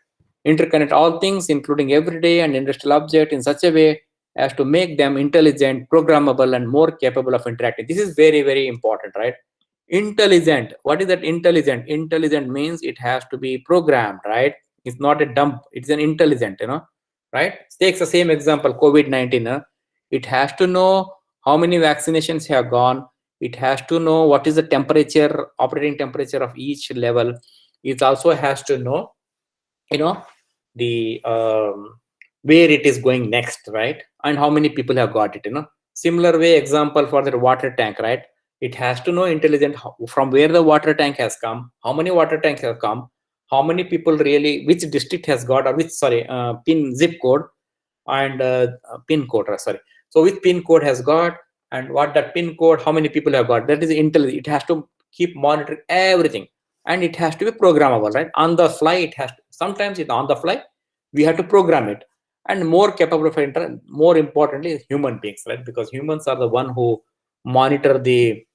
Interconnect all things, including everyday and industrial objects, in such a way as to make them intelligent, programmable, and more capable of interacting. This is very, very important, right? Intelligent. What is that intelligent? Intelligent means it has to be programmed, right? It's not a dump. It's an intelligent, right? Takes the same example, COVID-19. It has to know how many vaccinations have gone. It has to know what is the temperature, operating temperature of each level. It also has to know, the where it is going next, right? And how many people have got it. Similar way example for the water tank, right? It has to know intelligent from where the water tank has come, how many water tanks have come, how many people really, which district has got, or which, sorry, pin zip code and pin code, sorry. So which pin code has got, and what that pin code, how many people have got. That is intelligent. It has to keep monitoring everything, and it has to be programmable, right? On the fly, it has to, sometimes it's on the fly, we have to program it. And more capable of more importantly, human beings, right? Because humans are the one who monitor the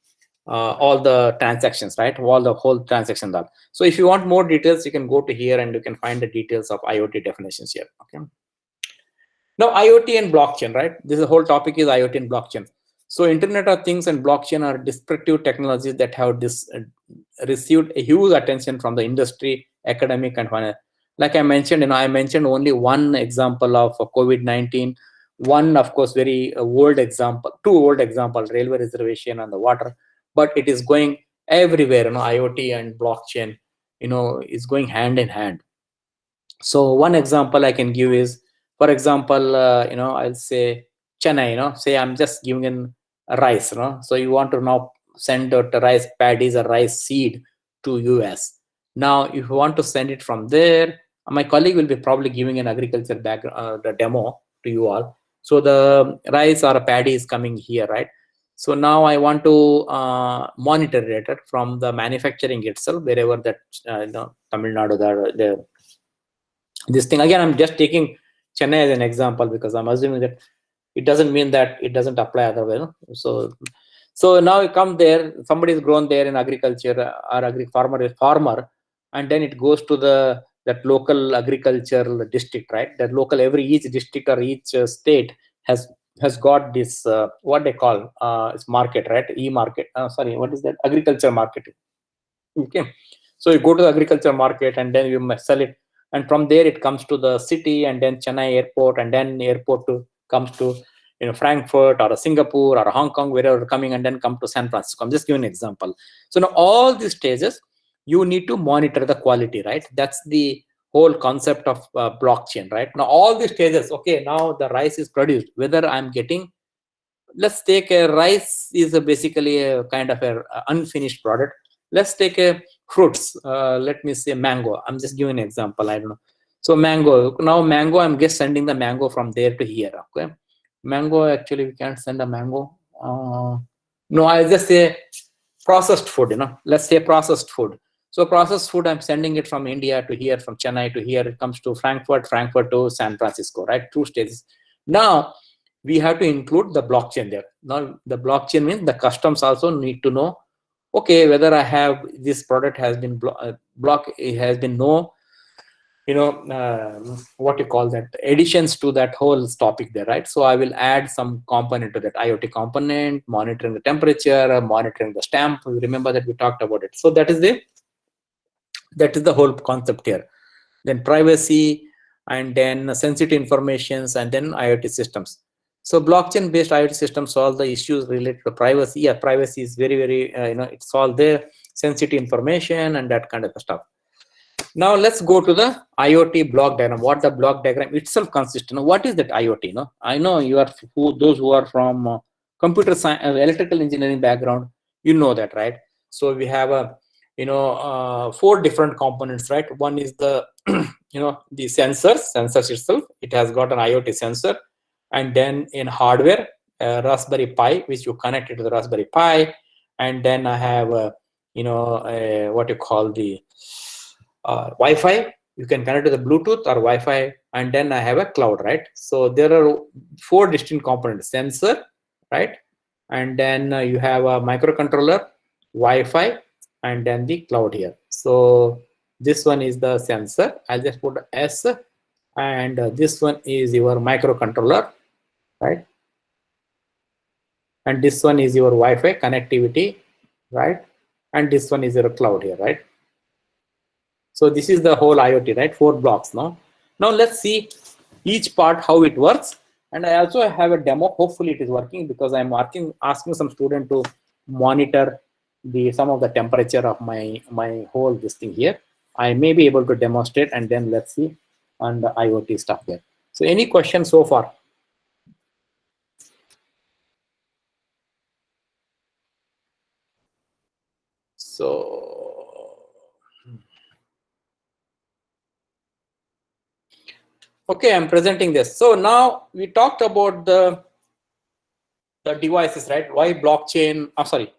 all the transactions, right? All the whole transaction done. So if you want more details, you can go to here and you can find the details of IoT definitions here. Okay. Now, IoT and blockchain, right? This whole topic is IoT and blockchain. So Internet of Things and blockchain are disruptive technologies that have received a huge attention from the industry, academic, and finance. Like I mentioned, I mentioned only one example of COVID-19. One, of course, very old example, two old examples, railway reservation and the water. But it is going everywhere. IoT and blockchain, is going hand in hand. So one example I can give is, for example, I'll say Chennai, say I'm just giving in a rice, so you want to now send out the rice paddies or rice seed to US. Now, if you want to send it from there, my colleague will be probably giving an agriculture background, the demo to you all. So the rice or a paddy is coming here, right? So now I want to monitor it from the manufacturing itself, wherever that, Tamil Nadu, the this thing. Again, I'm just taking Chennai as an example because I'm assuming that it doesn't mean that it doesn't apply otherwise. So now you come there, somebody is grown there in agriculture, or farmer is farmer, and then it goes to the that local agricultural district, right? That local, each district or each state has got this what they call it's market, right? E-market. Sorry, what is that? Agriculture market. Okay, so you go to the agriculture market and then you must sell it, and from there it comes to the city, and then Chennai airport, and then airport comes to Frankfurt or Singapore or Hong Kong, wherever coming, and then come to San Francisco. I'm just giving an example. So now all these stages you need to monitor the quality, right? That's the whole concept of blockchain, right? Now all these stages, okay, now the rice is produced, whether I'm getting, let's take a rice is basically a kind of a unfinished product. Let's take a fruits, let me say mango. I'm just giving an example, I don't know. So mango, now mango, I'm just sending the mango from there to here. Okay, mango, actually we can't send a mango. No, I'll just say processed food, let's say processed food. So processed food, I'm sending it from India to here, from Chennai to here. It comes to Frankfurt to San Francisco, right? 2 stages. Now we have to include the blockchain there. Now the blockchain means the customs also need to know, okay, whether I have this product has been blocked, it has been no, what you call that, additions to that whole topic there, right? So I will add some component to that IoT component, monitoring the temperature, monitoring the stamp. Remember that we talked about it. So that is the whole concept here. Then privacy, and then sensitive informations, and then IoT systems. So blockchain based IoT systems solve the issues related to privacy. Yeah, privacy is very, very, it's all there, sensitive information and that kind of stuff. Now let's go to the IoT block diagram. What the block diagram itself consists of. What is that IoT? I know you are those who are from computer science, electrical engineering background, you know that, right? So we have a 4 different components, right? One is the the sensors itself. It has got an IoT sensor, and then in hardware, Raspberry Pi, which you connect it to the Raspberry Pi, and then I have what you call the Wi-Fi. You can connect to the Bluetooth or Wi-Fi, and then I have a cloud, right? So there are 4 distinct components: sensor, right? And then you have a microcontroller, Wi-Fi, and then the cloud here. So this one is the sensor. I'll just put S, and this one is your microcontroller, right? And this one is your Wi-Fi connectivity, right? And this one is your cloud here, right? So this is the whole IoT, right? 4 blocks now. Now let's see each part how it works. And I also have a demo. Hopefully it is working, because I'm asking some student to monitor some of the temperature of my whole this thing here. I may be able to demonstrate, and then let's see on the IoT stuff here. So any questions so far? So, okay, I'm presenting this. So now we talked about the devices, right? Why blockchain? I'm sorry.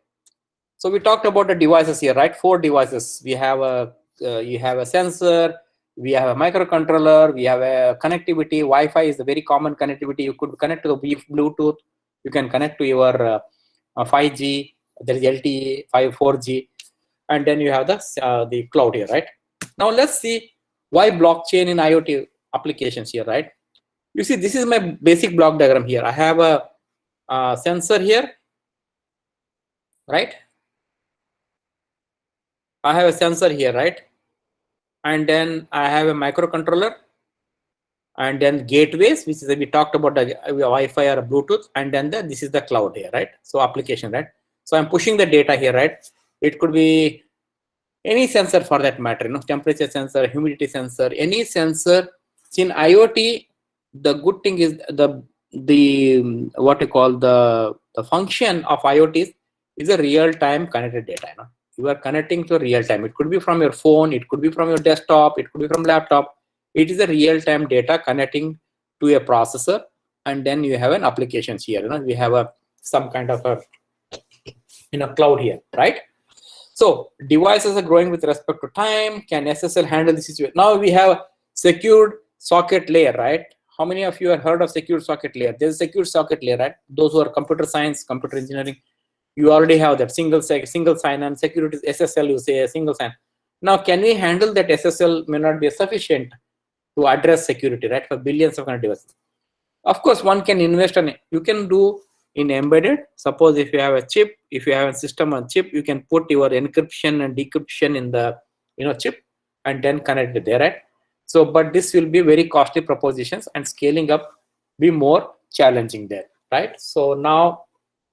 So we talked about the devices here, right? 4 devices. We have you have a sensor, we have a microcontroller, we have a connectivity. Wi-Fi is a very common connectivity. You could connect to the Bluetooth. You can connect to your 5G. There is LTE, 4G, and then you have the cloud here, right? Now let's see why blockchain in IoT applications here, right? You see, this is my basic block diagram here. I have a sensor here, right? I have a sensor here, right? And then I have a microcontroller, and then gateways, which is we talked about the Wi-Fi or Bluetooth, and then this is the cloud here, right? So application, right? So I'm pushing the data here, right? It could be any sensor for that matter, temperature sensor, humidity sensor, any sensor. In IoT, the good thing is the what you call the function of IoT is a real-time connected data. You are connecting to real time. It could be from your phone, it could be from your desktop, it could be from laptop. It is a real-time data connecting to a processor, and then you have an applications here. We have some kind of a cloud here, right? So devices are growing with respect to time. Can SSL handle the situation? Now we have secured socket layer, right? How many of you have heard of secured socket layer? There's a secured socket layer, right? Those who are computer science, computer engineering, you already have that single sign-on security. SSL, you say a single sign. Now, can we handle that? SSL may not be sufficient to address security, right, for billions of connected devices. Of course, one can invest on it. You can do in embedded. Suppose if you have a chip, if you have a system on chip, you can put your encryption and decryption in the chip and then connect it there, right? So, but this will be very costly propositions, and scaling up be more challenging there, right? So now,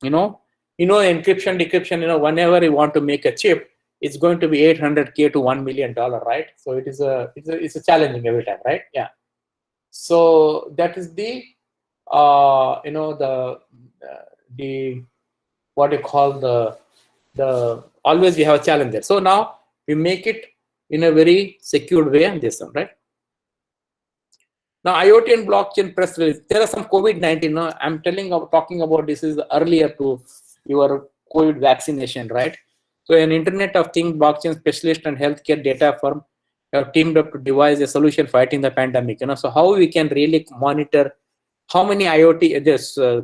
encryption, decryption, whenever you want to make a chip, it's going to be $800K to $1 million, right? So it's a challenging every time, right? Yeah. So that is the the what you call the always we have a challenge there. So now we make it in a very secured way on this one, right? Now IoT and blockchain press release. There are some COVID-19. I'm talking about this is earlier to your COVID vaccination, right? So an Internet of Things blockchain specialist and healthcare data firm have teamed up to devise a solution fighting the pandemic. So how we can really monitor how many IoT,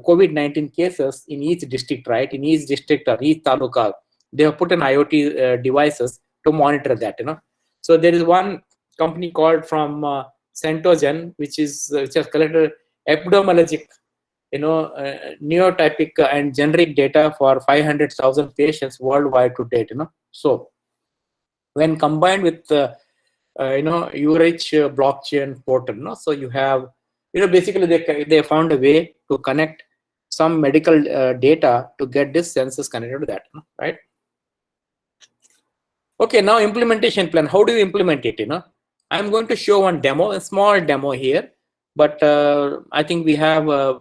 COVID-19 cases in each district, right? In each district or each taluka, they have put an IoT devices to monitor that. So there is one company called from Centogen, which has collected epidemiologic, neotypic and generic data for 500,000 patients worldwide to date. So when combined with URH blockchain portal, so you have, basically they found a way to connect some medical data to get this census connected to that, right? Okay, now implementation plan. How do you implement it? I'm going to show one demo, a small demo here, but I think we have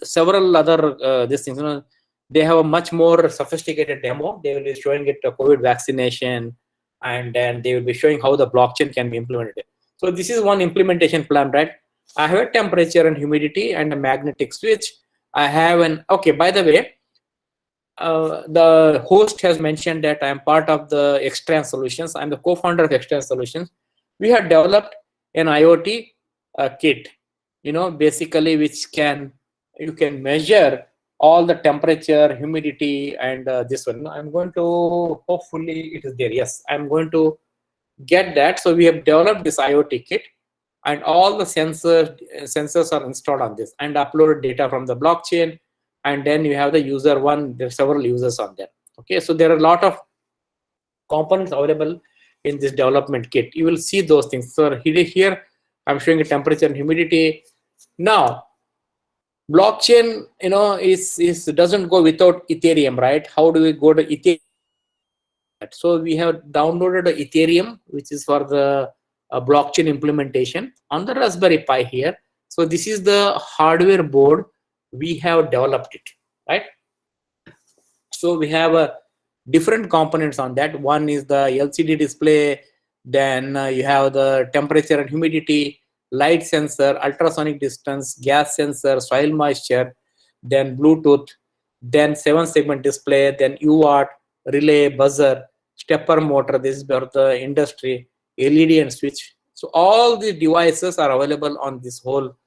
several other these things. They have a much more sophisticated demo. They will be showing it COVID vaccination, and then they will be showing how the blockchain can be implemented. So this is one implementation plan, right? I have a temperature and humidity and a magnetic switch. I have okay, by the way, the host has mentioned that I am part of the Extrans Solutions. I'm the co-founder of Extrans Solutions. We have developed an IoT kit, basically which you can measure all the temperature, humidity, and this one. I'm going to, hopefully it is there. Yes, I'm going to get that. So we have developed this IoT kit, and all the sensors are installed on this and uploaded data from the blockchain. And then you have the user one, there are several users on there. Okay, so there are a lot of components available in this development kit. You will see those things. So here I'm showing a temperature and humidity. Now, blockchain, is doesn't go without Ethereum, right? How do we go to Ethereum? So we have downloaded Ethereum, which is for the blockchain implementation on the Raspberry Pi here. So this is the hardware board we have developed it, right? So we have different components on that. One is the LCD display, then you have the temperature and humidity, light sensor, ultrasonic distance, gas sensor, soil moisture, then Bluetooth, then 7-segment display, then UART, relay, buzzer, stepper motor. This is for the industry, LED and switch. So all these devices are available on this whole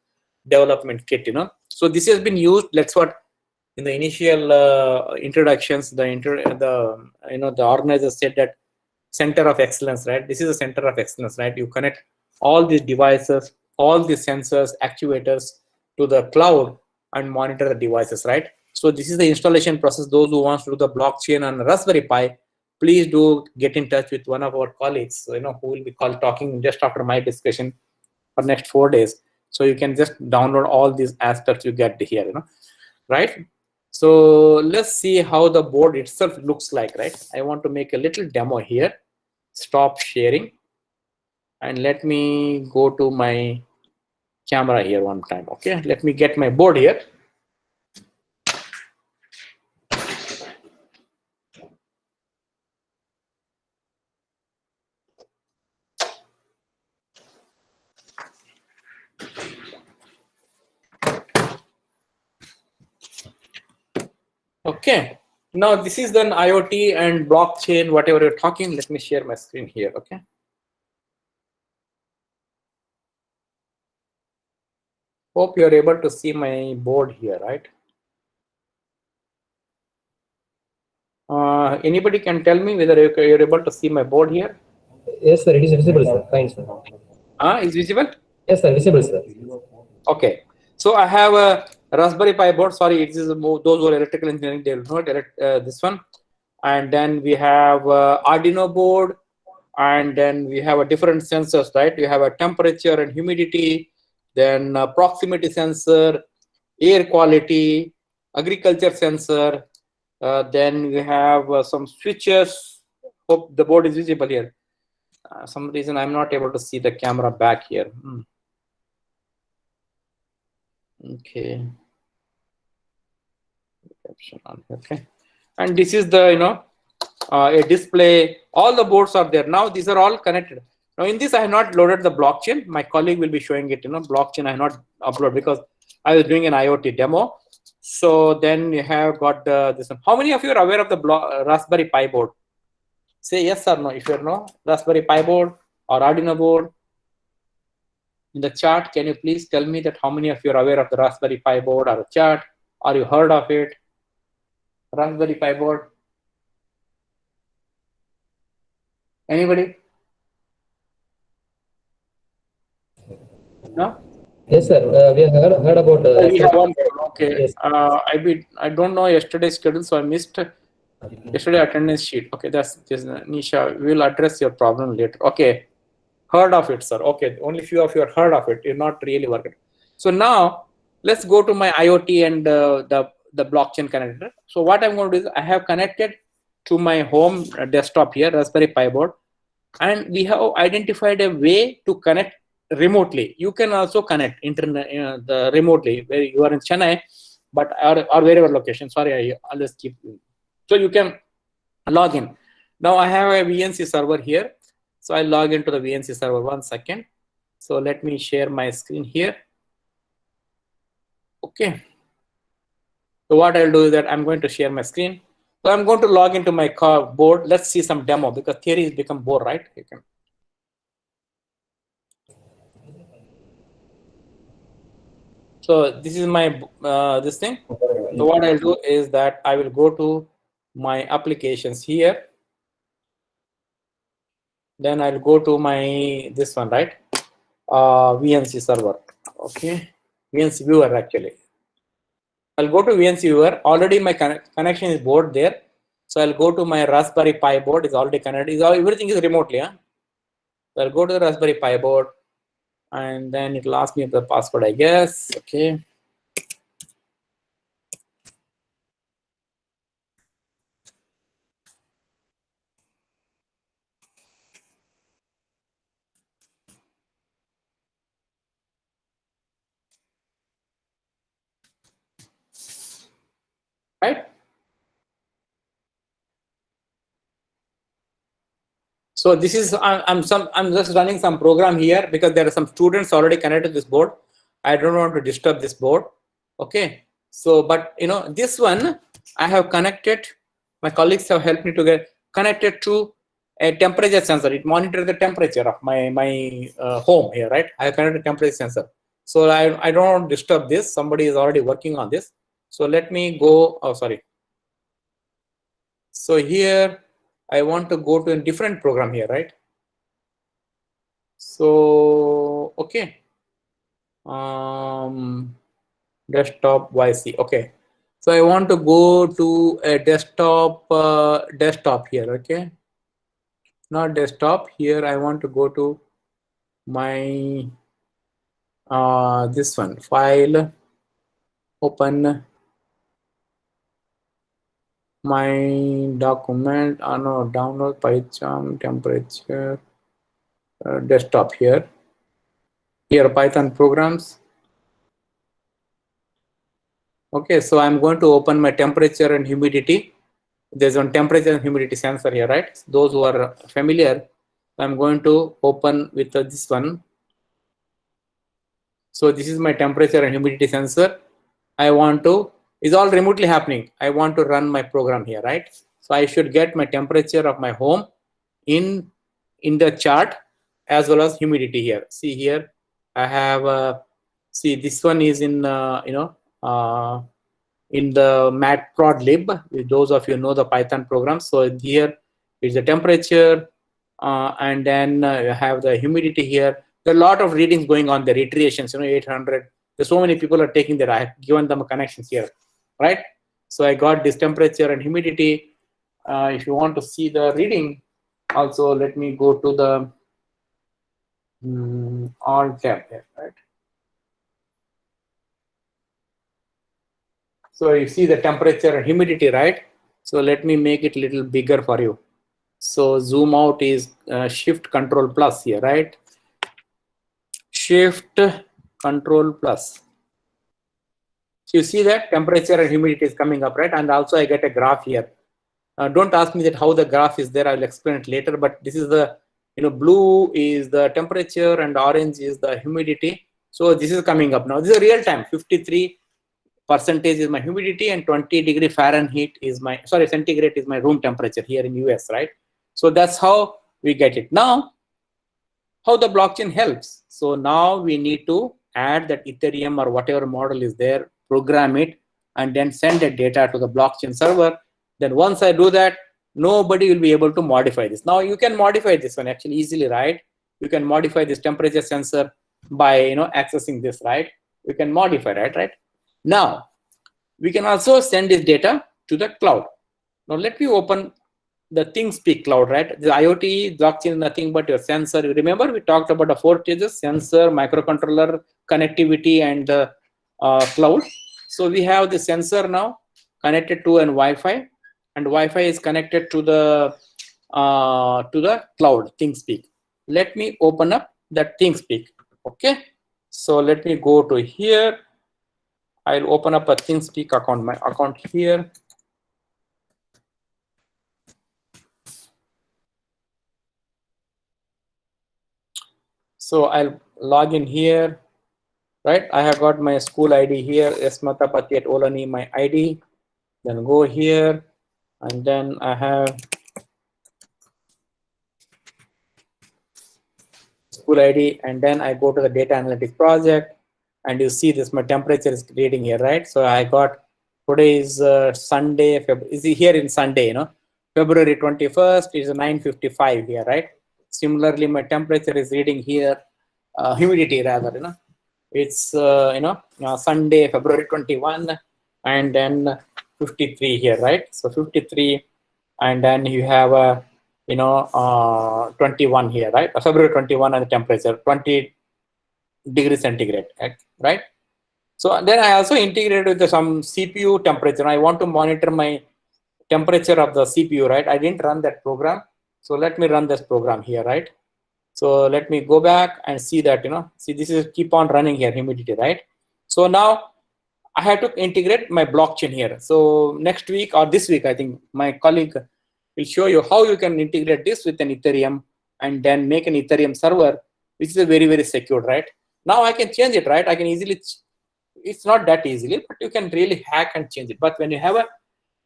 development kit. So this has been used. That's what in the initial introductions, the organizer said that center of excellence, right? This is a center of excellence, right? You connect all these devices, all these sensors, actuators to the cloud and monitor the devices, right? So this is the installation process. Those who want to do the blockchain on Raspberry Pi, please do get in touch with one of our colleagues, who will be talking just after my discussion for next 4 days. So you can just download all these aspects you get here, right? So let's see how the board itself looks like, right? I want to make a little demo here. Stop sharing. And let me go to my camera here one time. Okay, let me get my board here. Okay, now this is then IoT and blockchain, whatever you're talking. Let me share my screen here. Okay. Hope you're able to see my board here, right? Anybody can tell me whether you're able to see my board here? Yes, sir. It is visible, sir. Fine, sir. Is visible? Yes, sir. Visible, sir. Okay. So I have a Raspberry Pi board. Sorry, it is those who are electrical engineering, they will know this one. And then we have Arduino board, and then we have a different sensors, right? You have a temperature and humidity, then proximity sensor, air quality, agriculture sensor. Then we have some switches. Hope the board is visible here. Some reason I'm not able to see the camera back here. Okay. Okay. And this is the a display. All the boards are there now. These are all connected. Now in this I have not loaded the blockchain. My colleague will be showing it. Blockchain I have not uploaded because I was doing an IoT demo. So then you have got this one. How many of you are aware of the Raspberry Pi board? Say yes or no. If you know Raspberry Pi board or Arduino board, in the chat, can you please tell me that how many of you are aware of the Raspberry Pi board or a chat? Or you heard of it? Raspberry Pi board? Anybody? No? Yes, sir. We have heard about. We have one. Okay. Yes. I don't know yesterday's schedule, so I missed yesterday attendance sheet. Okay, that's Nisha. We will address your problem later. Okay. Heard of it, sir. Okay. Only few of you are heard of it. You're not really working. So now let's go to my IoT and the blockchain connector. So what I'm going to do is I have connected to my home desktop here, Raspberry Pi board, and we have identified a way to connect remotely. You can also connect internet remotely where you are in Chennai, but or wherever location. Sorry, I'll just keep. So you can log in. Now I have a VNC server here. So I log into the VNC server. 1 second. So let me share my screen here. Okay. So what I'll do is that I'm going to share my screen. So I'm going to log into my car board. Let's see some demo because theory has become bored, right? You can. So this is my this thing. So what I'll do is that I will go to my applications here. Then I'll go to my this one, right? VNC server. Okay, VNC viewer actually. I'll go to VNC viewer. Already my connection is board there. So I'll go to my Raspberry Pi board. It's already connected. Everything is remotely. Huh? So I'll go to the Raspberry Pi board, and then it'll ask me the password, I guess. Okay. Right. So this is I'm just running some program here because there are some students already connected to this board. I don't want to disturb this board. Okay. So, but this one I have connected. My colleagues have helped me to get connected to a temperature sensor. It monitors the temperature of my home here, right? I have connected temperature sensor. So I don't want to disturb this. Somebody is already working on this. So let me go. Oh, sorry. So here I want to go to a different program here, right? So okay, desktop YC. Okay, so I want to go to a desktop here. Okay, not desktop here. I want to go to my this one file. Open my document. No, download Python temperature. Desktop here. Here Python programs. Okay, so I'm going to open my temperature and humidity. There's one temperature and humidity sensor here, right? Those who are familiar, I'm going to open with this one. So this is my temperature and humidity sensor. I want to, it's all remotely happening. I want to run my program here, right? So I should get my temperature of my home in the chart as well as humidity here. See here, I have see this one is in in the matplotlib. Those of you know the Python program. So here is the temperature, And then you have the humidity here. There are a lot of readings going on, the iterations, 800. There's so many people are taking that. I have given them connections here, right? So I got this temperature and humidity. If you want to see the reading, also let me go to the all tab here, right? So you see the temperature and humidity, right? So let me make it a little bigger for you. So zoom out is shift control plus here, right? Shift control plus. So you see that temperature and humidity is coming up, right? And also I get a graph here. Don't ask me that how the graph is there. I'll explain it later. But this is the, blue is the temperature and orange is the humidity. So this is coming up now. This is real time. 53% is my humidity and 20 Fahrenheit is my, centigrade is my room temperature here in US, right? So that's how we get it. Now, how the blockchain helps. So now we need to add that Ethereum or whatever model is there, program it, and then send the data to the blockchain server. Then once I do that, nobody will be able to modify this. Now you can modify this one actually easily, right? You can modify this temperature sensor by accessing this, right? You can modify that, right? Now we can also send this data to the cloud. Now let me open the ThinkSpeak cloud, right? The IoT blockchain is nothing but your sensor. You remember we talked about the 4 stages: sensor, microcontroller, connectivity, and the cloud. So we have the sensor now connected to an Wi-Fi, and Wi-Fi is connected to the cloud ThinkSpeak. Let me open up that ThinkSpeak. Okay, so let me go to here. I'll open up a ThinkSpeak account. My account here. So I'll log in here, right? I have got my school ID here, Mathapathi at Olani, my ID. Then go here, and then I have school ID, and then I go to the data analytics project, and you see this, my temperature is reading here, right? So I got, today is Sunday, is here in Sunday, February 21st is 9:55 here, right? Similarly, my temperature is reading here, humidity rather, it's Sunday, February 21, and then 53 here, right? So 53, and then you have a 21 here, right? February 21 and the temperature 20 degrees centigrade, right? So then I also integrated with some CPU temperature. I want to monitor my temperature of the CPU, right? I didn't run that program, so let me run this program here, right? So let me go back and see that, see, this is keep on running here, humidity, right? So now I have to integrate my blockchain here. So next week or this week, I think my colleague will show you how you can integrate this with an Ethereum and then make an Ethereum server, which is a very, very secure, right? Now I can change it, right? I can easily, it's not that easily, but you can really hack and change it. But when you have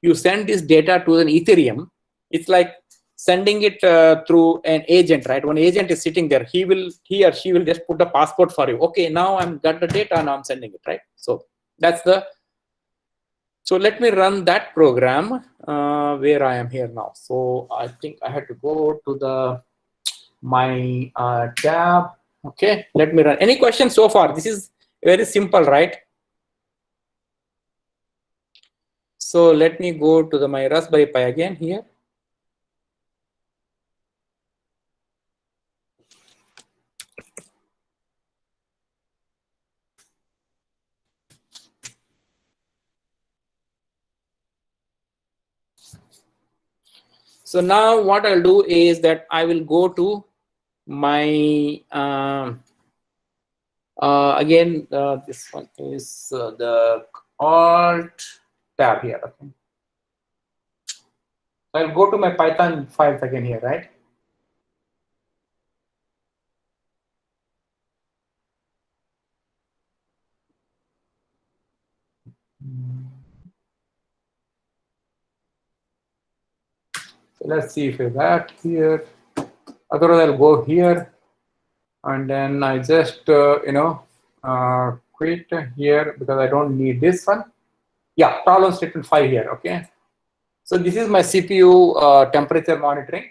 you send this data to an Ethereum, it's like sending it through an agent, right? One agent is sitting there, he or she will just put a passport for you. Okay, now I'm got the data, now I'm sending it, right? So that's the, so let me run that program where I am here now. So I think I had to go to the my tab. Okay, let me run. Any questions so far? This is very simple, right? So let me go to my Raspberry Pi again here. So now what I'll do is that I will go to my again this one is the Alt tab here. Okay. So I'll go to my Python files again here, right? So let's see if it's that here. Otherwise, I'll go here, and then I just quit here because I don't need this one. Yeah, problem statement 5 here. Okay. So this is my CPU temperature monitoring.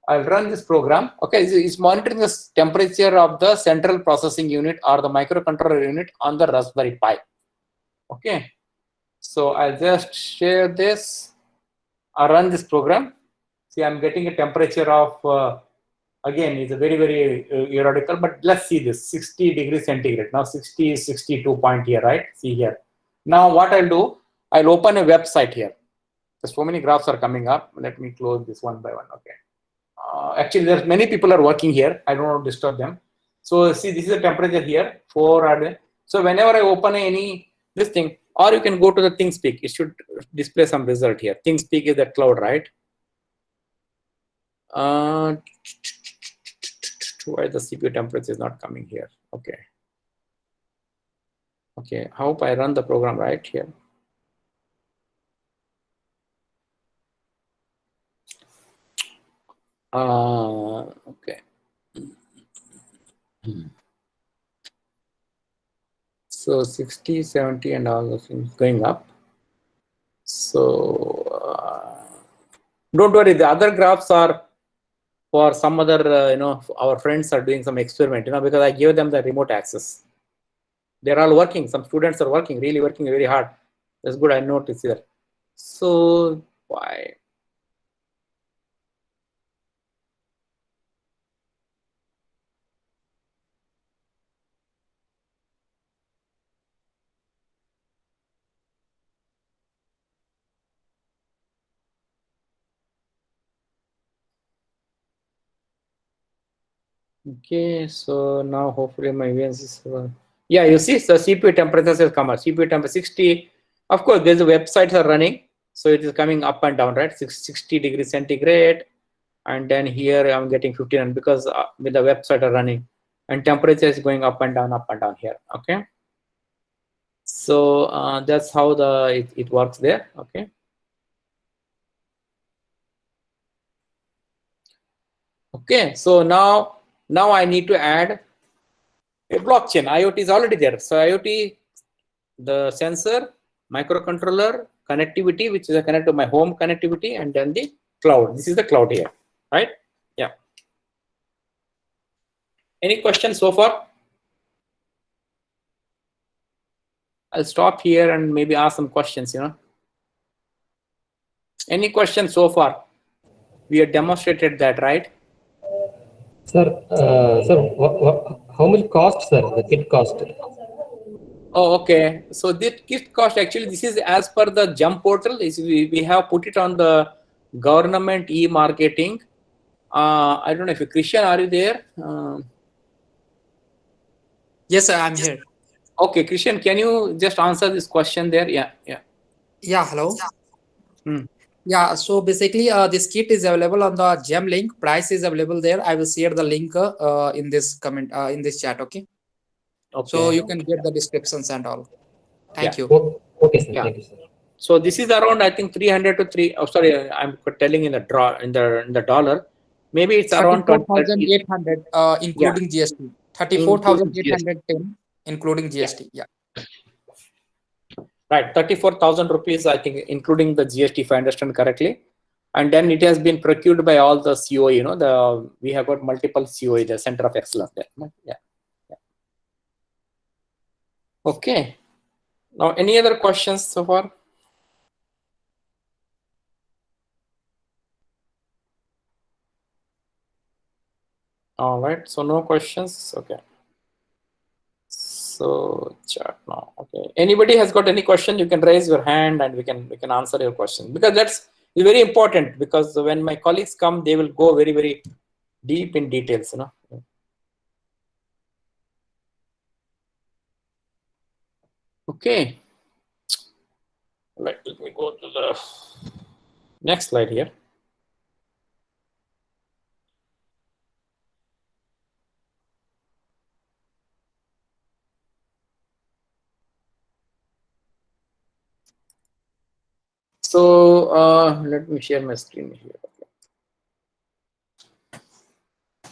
I'll run this program. Okay, it's monitoring the temperature of the central processing unit or the microcontroller unit on the Raspberry Pi. Okay, so I'll just share this. I'll run this program. See, I'm getting a temperature of, again, it's a very theoretical, but let's see this 60 degrees centigrade. Now 60 is 62 point here, right? See here. Now what I'll do, I'll open a website here. There's so many graphs are coming up. Let me close this one by one. Okay. Actually, there's many people are working here. I don't want to disturb them. So see, this is the temperature here. 4. So whenever I open any this thing, or you can go to the ThinkSpeak. It should display some result here. ThinkSpeak is the cloud, right? Why the CPU temperature is not coming here? Okay. Okay. Hope I run the program right here. Okay. So 60, 70, and all those things going up. So don't worry, the other graphs are for some other, our friends are doing some experiment, because I gave them the remote access. They're all working. Some students are working, really working very hard. That's good. I noticed here. So why? Okay, so now hopefully my VNC is yeah, you see the CPU temperatures has come up. CPU temperature 60. Of course, there's a websites are running, so it is coming up and down, right? 60 degrees centigrade, and then here I'm getting 15 because with the website are running, and temperature is going up and down here. Okay, so that's how it works there. Okay. Okay, so now I need to add a blockchain. IoT is already there. So IoT, the sensor, microcontroller, connectivity, which is a connect to my home connectivity, and then the cloud. This is the cloud here, right? Yeah. Any questions so far? I'll stop here and maybe ask some questions, Any questions so far? We have demonstrated that, right? Sir, how much cost, sir, the kit cost? Oh, okay. So this kit cost, actually, this is as per the JUMP portal. We have put it on the government e-marketing. I don't know if Christian, are you there? Yes, sir, I'm here. Okay, Christian, can you just answer this question there? Yeah. Yeah, hello. Hmm. Yeah, so basically, this kit is available on the gem link. Price is available there. I will share the link in this comment in this chat. Okay. Okay. So you can get the descriptions and all. Thank you. Okay, sir. Yeah. Thank you, sir. So this is around, I think, 300 to 3. Oh, sorry, I'm telling in the dollar. Maybe it's around 34,800 including GST. 34,810 including GST. Yeah. Right, 34,000 rupees, I think, including the GST, if I understand correctly. And then it has been procured by all the COE, we have got multiple COE, the Center of Excellence there. Yeah. Okay. Now, any other questions so far? All right, so no questions. Okay. So chat now. Okay. Anybody has got any question, you can raise your hand and we can answer your question, because that's very important, because when my colleagues come, they will go very deep in details, Okay. Let me go to the next slide here. So let me share my screen here.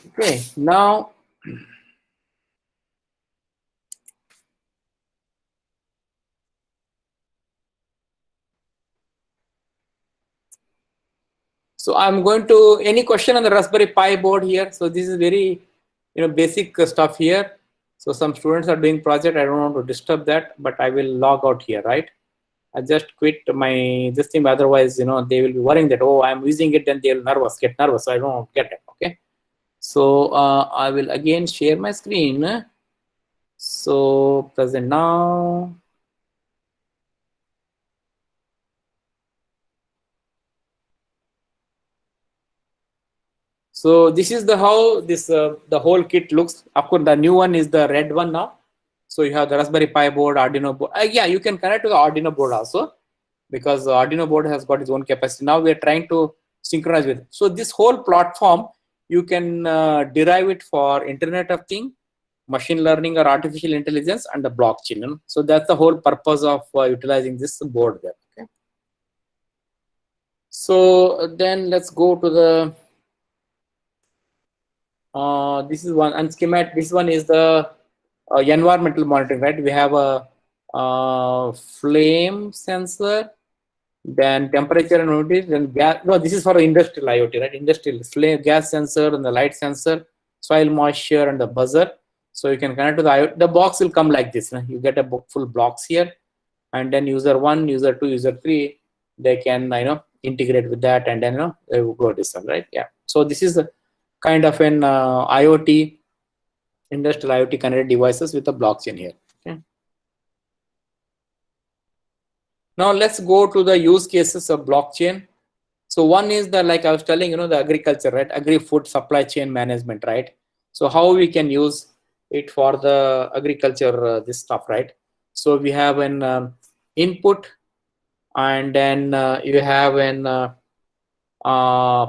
Okay, now So I'm going to, any question on the Raspberry Pi board here? So this is very, basic stuff here. So some students are doing project. I don't want to disturb that, but I will log out here, right? I just quit this thing. Otherwise, they will be worrying that, oh, I'm using it, then they'll get nervous. So I don't get it. Okay. So I will again share my screen. So present now. So this is how this the whole kit looks. Of course, the new one is the red one now. So you have the Raspberry Pi board, Arduino board. Yeah, you can connect to the Arduino board also, because the Arduino board has got its own capacity. Now we are trying to synchronize with it. So this whole platform, you can derive it for Internet of Things, machine learning or artificial intelligence, and the blockchain. So that's the whole purpose of utilizing this board there. Okay. So then let's go to the this is one, and schematic. This one is the environmental monitoring, right? We have a flame sensor, then temperature and humidity, then gas. No, this is for industrial IoT, right? Industrial flame, gas sensor, and the light sensor, soil moisture, and the buzzer. So you can connect to the IoT. The box will come like this. You get a full blocks here, and then user 1, user 2, user 3, they can integrate with that, and then they will go this one, right? Yeah. So this is a kind of an IoT, industrial IoT connected devices with a blockchain here. Okay. Now let's go to the use cases of blockchain. So one is the, like I was telling, the agriculture, right? Agri-food supply chain management, right? So how we can use it for the agriculture, this stuff, right? So we have an input, and then you have an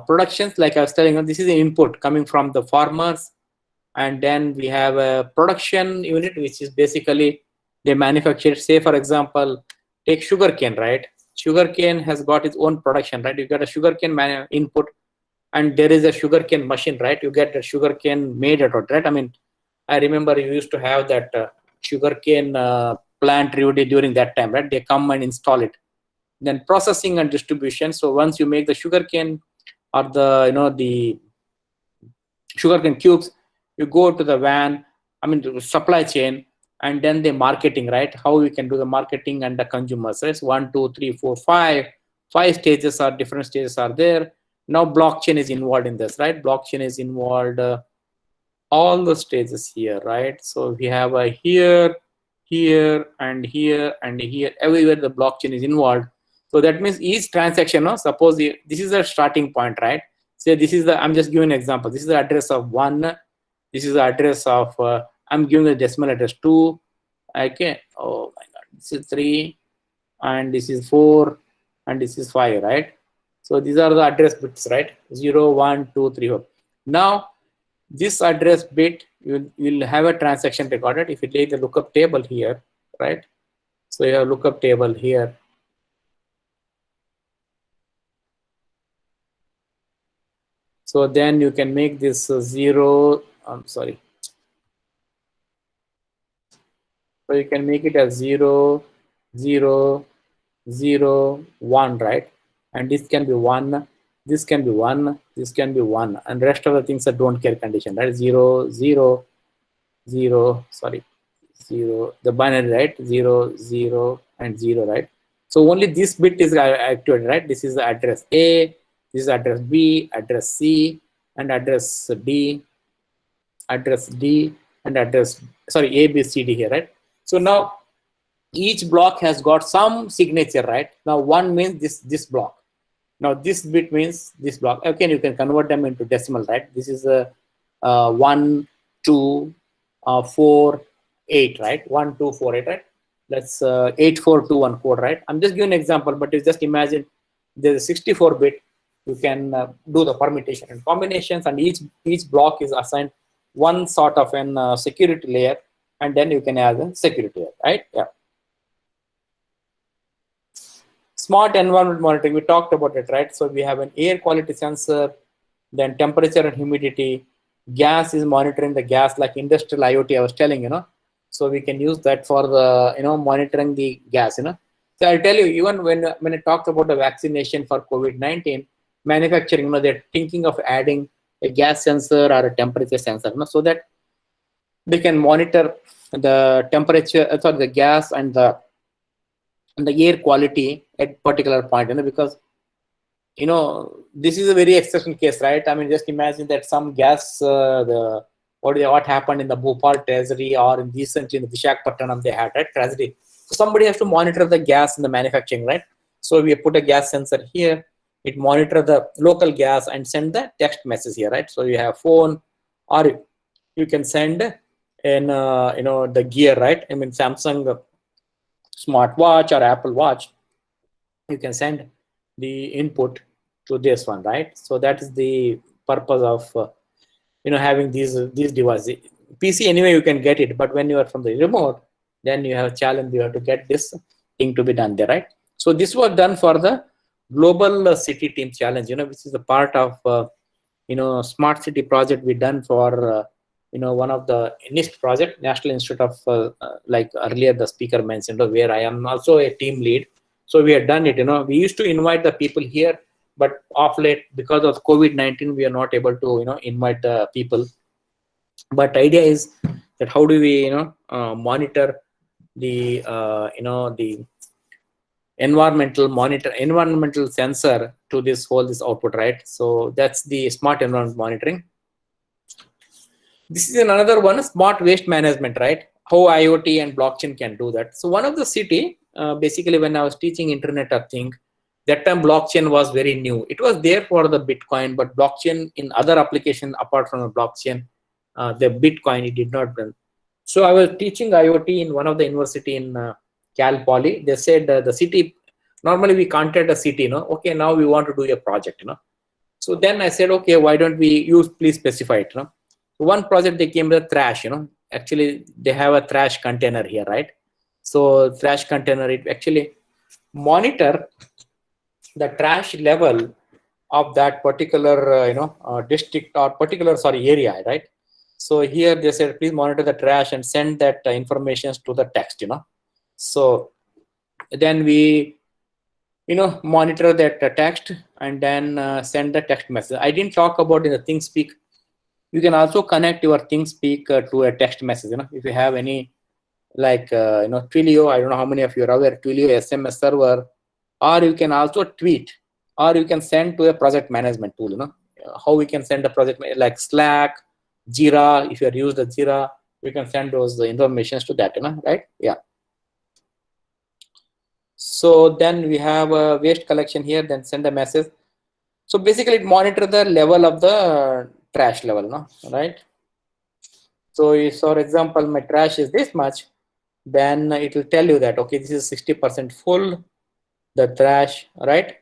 productions, like I was telling you, this is an input coming from the farmers, and then we have a production unit, which is basically they manufacture, say for example, take sugarcane, right? Sugarcane has got its own production, right? You got a sugarcane input, and there is a sugarcane machine, right? You get the sugarcane made out of it, right? I mean, I remember you used to have that sugarcane plant during that time, right? They come and install it. Then processing and distribution. So once you make the sugarcane or the the sugarcane cubes, you go to the van, the supply chain, and then the marketing, right? How we can do the marketing and the consumers, right? So 1, 2, 3, 4, 5 stages are different stages are there. Now blockchain is involved in this, right? Blockchain is involved all the stages here, right? So we have a here, and here, and here, everywhere the blockchain is involved. So that means each transaction, suppose this is the starting point, right? Say this is I'm just giving an example. This is the address of 1. This is the address of, I'm giving the decimal address 2. Okay. Oh my God. This is 3, and this is 4, and this is 5, right? So these are the address bits, right? 0, 1, 2, 3, 4. Now, this address bit, you will have a transaction recorded. If you take the lookup table here, right? So you have lookup table here. So then you can make this 0. Sorry. So you can make it as 0, 0, 0, 1, right? And this can be 1. This can be 1. This can be 1. And rest of the things are don't care condition, right? 0, 0, 0. Sorry. 0. The binary, right? 0, 0, and 0, right? So only this bit is activated, right? This is the address A. This is address B, address C, and address D, and address, sorry, A, B, C, D here, right? So now each block has got some signature, right? Now 1 means this block. Now this bit means this block. Okay, you can convert them into decimal, right? This is a 1, 2, 4, 8, right? 1, 2, 4, 8, right? That's 8, 4, 2, 1 code, right? I'm just giving an example, but you just imagine there's a 64-bit. You can do the permutation and combinations, and each block is assigned one sort of an security layer, and then you can add a security layer, right? Yeah. Smart environment monitoring, we talked about it, right? So we have an air quality sensor, then temperature and humidity. Gas is monitoring the gas, like industrial IoT I was telling, So we can use that for the, monitoring the gas, So I'll tell you, even when I talked about the vaccination for COVID-19, manufacturing, you know, they're thinking of adding a gas sensor or a temperature sensor, you know, so that they can monitor the temperature, sorry, the gas and the air quality at particular point, you know, because, you know, this is a very exceptional case, right? I mean, just imagine that some gas, what happened in the Bhopal tragedy, or in recently in the Visakhapatnam they had, right, tragedy. So somebody has to monitor the gas in the manufacturing, right? So we put a gas sensor here, it monitor the local gas and send the text message here, right? So you have phone, or you can send in, you know, the gear, right? I mean, Samsung smartwatch or Apple Watch, you can send the input to this one, right? So that is the purpose of you know, having these devices. PC anyway you can get it, but when you are from the remote, then you have a challenge. You have to get this thing to be done there, right? So this was done for the global city team challenge, you know, which is a part of you know, smart city project we done for you know, one of the NIST project, National Institute of like earlier the speaker mentioned, where I am also a team lead. So we had done it, you know, we used to invite the people here, but of late, because of COVID-19, we are not able to, you know, invite the people. But the idea is that how do we, you know, monitor the you know, the environmental sensor to this output, right? So that's the smart environment monitoring. This is another one, smart waste management, right? How IoT and blockchain can do that. So one of the city, basically when I was teaching Internet of Things, that time blockchain was very new. It was there for the Bitcoin, but blockchain in other applications apart from the blockchain, the Bitcoin, it did not run. So I was teaching IoT in one of the university in Cal Poly. They said the city, normally we contact a city, you know, okay, now we want to do a project, you know. So then I said, okay, why don't we use, please specify it, you know. One project they came with trash, you know, actually they have a trash container here, right? So trash container, it actually monitor the trash level of that particular you know, district or particular, sorry, area, right? So here they said, please monitor the trash and send that information to the text, you know. So then we, you know, monitor that text and then send the text message. I didn't talk about in the ThinkSpeak. You can also connect your ThinkSpeak to a text message, you know, if you have any, like you know, Twilio, I don't know how many of you are aware, Twilio SMS server, or you can also tweet, or you can send to a project management tool, you know. How we can send a project, like Slack, Jira, if you are used the Jira, you can send those informations to that, you know, right? Yeah. So then we have a waste collection here, then send a message. So basically it monitor the level of the trash level, no, right? So if, for example, my trash is this much, then it will tell you that, okay, this is 60% full, the trash, right?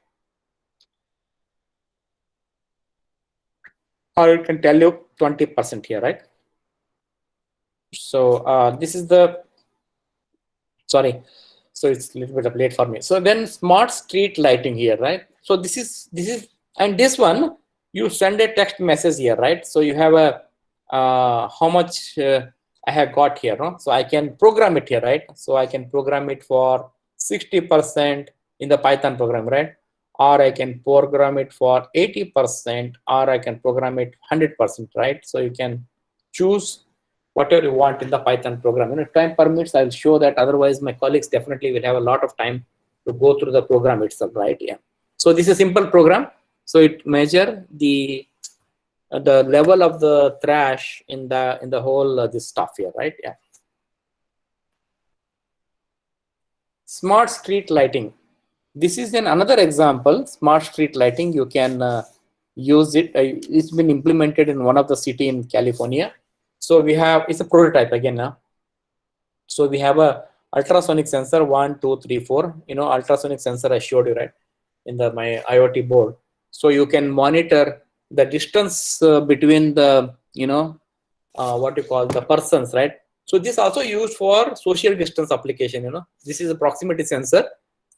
Or it can tell you 20% here, right? So this is the, sorry, so it's a little bit of late for me. So then smart street lighting here, right? So this is, and this one, you send a text message here, right? So you have a, how much I have got here, no? So I can program it here, right? So I can program it for 60% in the Python program, right? Or I can program it for 80%, or I can program it 100%, right? So you can choose whatever you want in the Python program. And if time permits, I'll show that. Otherwise, my colleagues definitely will have a lot of time to go through the program itself, right? Yeah. So this is a simple program. So it measure the level of the trash in the whole this stuff here, right? Yeah. Smart street lighting. This is another example. Smart street lighting. You can use it. It's been implemented in one of the city in California. So we have, it's a prototype again now. So we have a ultrasonic sensor 1, 2, 3, 4. You know, ultrasonic sensor I showed you, right, in my IoT board. So you can monitor the distance between the, you know, what you call the persons, right? So this also used for social distance application. You know, this is a proximity sensor.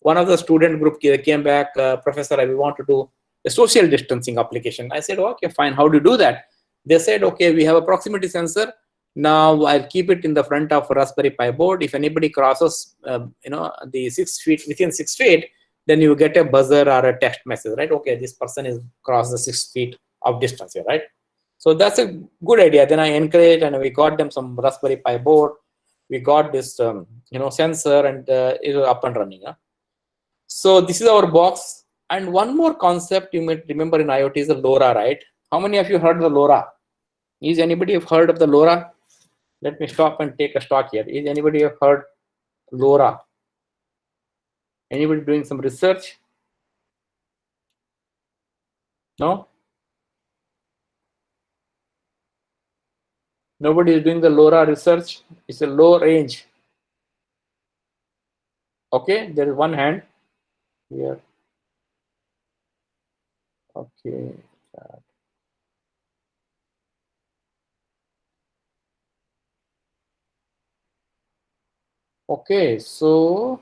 One of the student group came back, Professor, I want to do a social distancing application. I said, okay, fine. How do you do that? They said, okay, we have a proximity sensor. Now I'll keep it in the front of Raspberry Pi board. If anybody crosses, you know, the 6 feet, within 6 feet, then you get a buzzer or a text message, right? Okay, this person is crossed the 6 feet of distance here, right? So that's a good idea. Then I encouraged, and we got them some Raspberry Pi board. We got this, sensor, and it was up and running. Huh? So this is our box. And one more concept you might remember in IoT is the LoRa, right? How many of you heard the LoRa? Is anybody have heard of the LoRa? Let me stop and take a stock here. Is anybody have heard LoRa? Anybody doing some research? No? Nobody is doing the LoRa research. It's a low range. Okay, there is one hand here. Okay. Okay, so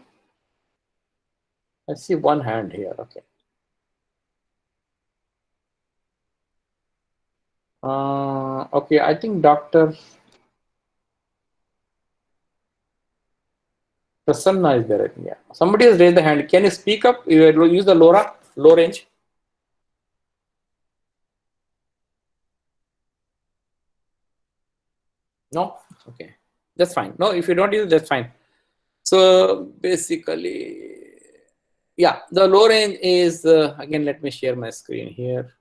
I see one hand here. Okay. Okay, I think Dr. Prasanna is there. I think, yeah. Somebody has raised the hand. Can you speak up? You use the LoRa, low range. No? Okay. That's fine. No, if you don't use it, that's fine. So basically, yeah, the low range is, again, let me share my screen here.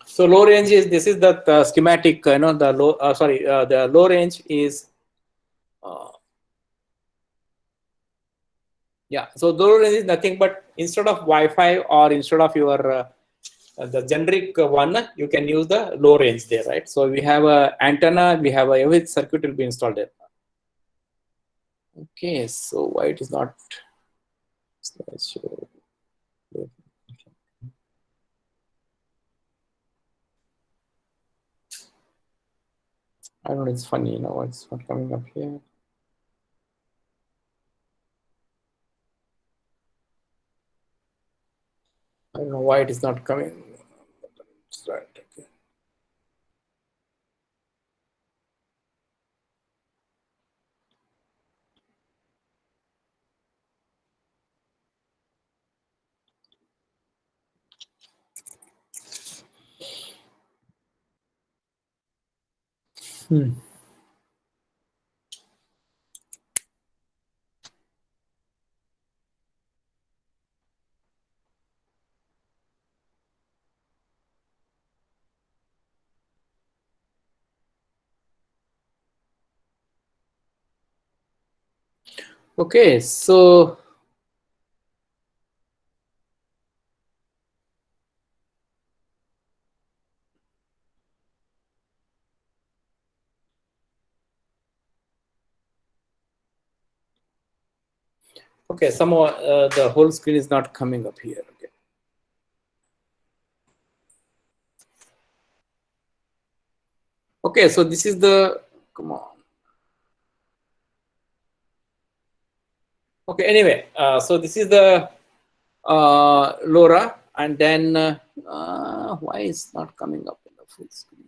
So low range is, this is the schematic, the low, the low range is, yeah, so low range is nothing but instead of Wi-Fi or instead of your the generic one, you can use the low range there, right? So we have a antenna, we have a every circuit will be installed there. Okay, so why it is not slideshow? I don't know, it's funny, it's not coming up here. I don't know why it is not coming. Right. Okay. Okay, so okay, somehow the whole screen is not coming up here. Okay. Okay, so this is the, come on. Okay, anyway, so this is the LoRa, and then why is not coming up in the full screen?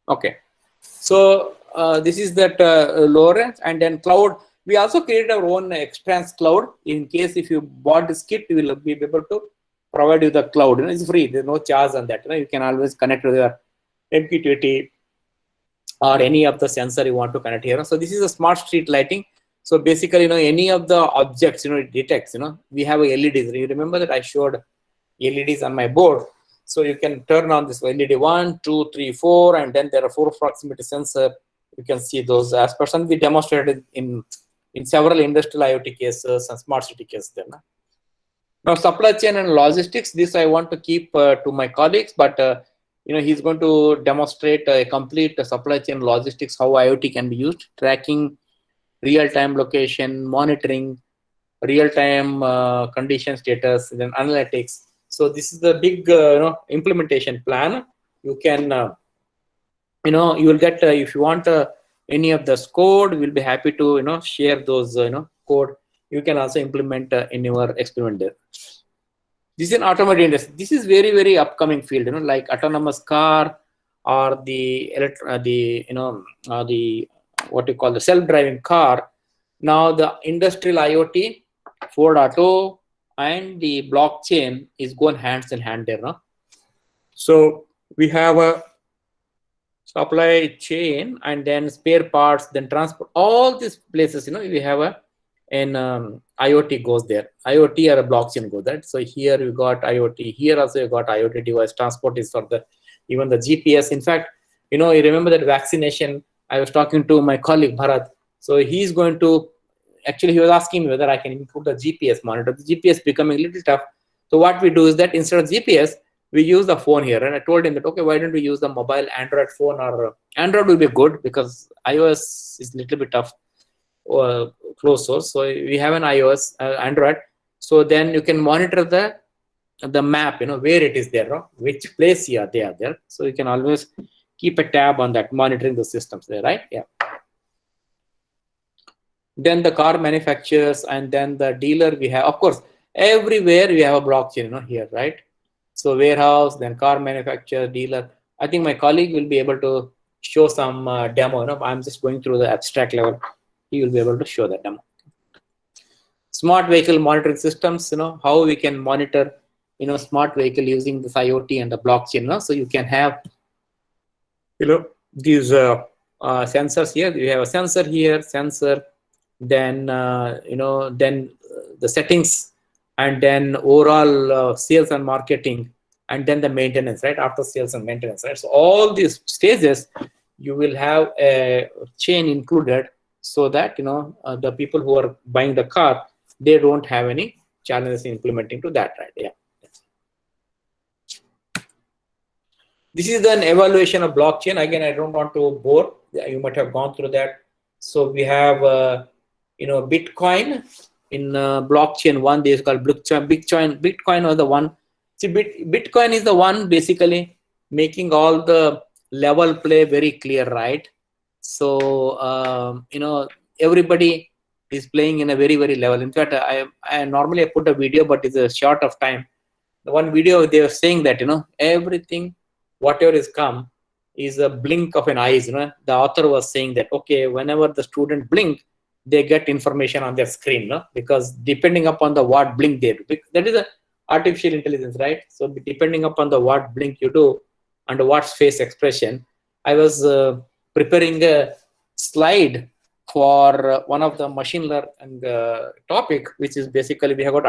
Okay, so this is that LoRa, and then cloud. We also created our own Extrans cloud. In case if you bought this kit, we will be able to provide you the cloud. It's free. There's no charge on that. You can always connect with your MQTT or any of the sensor you want to connect here. So this is a smart street lighting. So basically, any of the objects, it detects, we have a LEDs. You remember that I showed LEDs on my board. So you can turn on this LED 1, 2, 3, 4, and then there are 4 proximity sensor. You can see those as person we demonstrated in several industrial IoT cases and smart city cases there. Now supply chain and logistics, this I want to keep to my colleagues, but he's going to demonstrate a complete supply chain logistics, how IoT can be used, tracking, real-time location, monitoring, real-time condition status, then analytics. So this is the big implementation plan. You can you will get if you want any of this code, we'll be happy to share those code. You can also implement in your experiment there. This is an automotive industry. This is very, very upcoming field, like autonomous car or the what you call the self-driving car. Now the industrial IoT, Ford Auto, and the blockchain is going hands in hand there. No? So we have a supply chain, and then spare parts, then transport. All these places, we have IoT goes there. IoT or a blockchain goes there. So here you got IoT. Here also you got IoT device. Transport is for even the GPS. In fact, you remember that vaccination. I was talking to my colleague Bharat. So he's going to, actually he was asking me whether I can include the GPS monitor. The GPS becoming a little tough. So what we do is that instead of GPS, we use the phone here. And I told him that, okay, why don't we use the mobile Android phone, or Android will be good because iOS is a little bit tough. Closed source. So we have an iOS, Android. So then you can monitor the map, where it is there, which place they are there. So you can always keep a tab on that, monitoring the systems there, right? Yeah. Then the car manufacturers, and then the dealer we have. Of course, everywhere we have a blockchain, here, right? So warehouse, then car manufacturer, dealer. I think my colleague will be able to show some demo. I'm just going through the abstract level. He will be able to show that demo. Smart vehicle monitoring systems, how we can monitor, smart vehicle using this IoT and the blockchain. So you can have, these sensors here. We have a sensor here, then then the settings, and then overall sales and marketing, and then the maintenance, right? After sales and maintenance, right? So all these stages, you will have a chain included, so that the people who are buying the car, they don't have any challenges in implementing to that, right? Yeah. This is an evaluation of blockchain. Again, I don't want to bore. You might have gone through that. So we have Bitcoin in blockchain one. They is called Bitcoin. Bitcoin was the one. See, Bitcoin is the one basically making all the level play very clear, right? So everybody is playing in a very, very level. In fact, I normally put a video, but it's a short of time. The one video they were saying that everything, whatever is come, is a blink of an eye. The author was saying that, okay, whenever the student blink, they get information on their screen, because depending upon the what blink they do, that is a artificial intelligence, right? So depending upon the what blink you do and what face expression. I was preparing a slide for one of the machine learning topic, which is basically we have got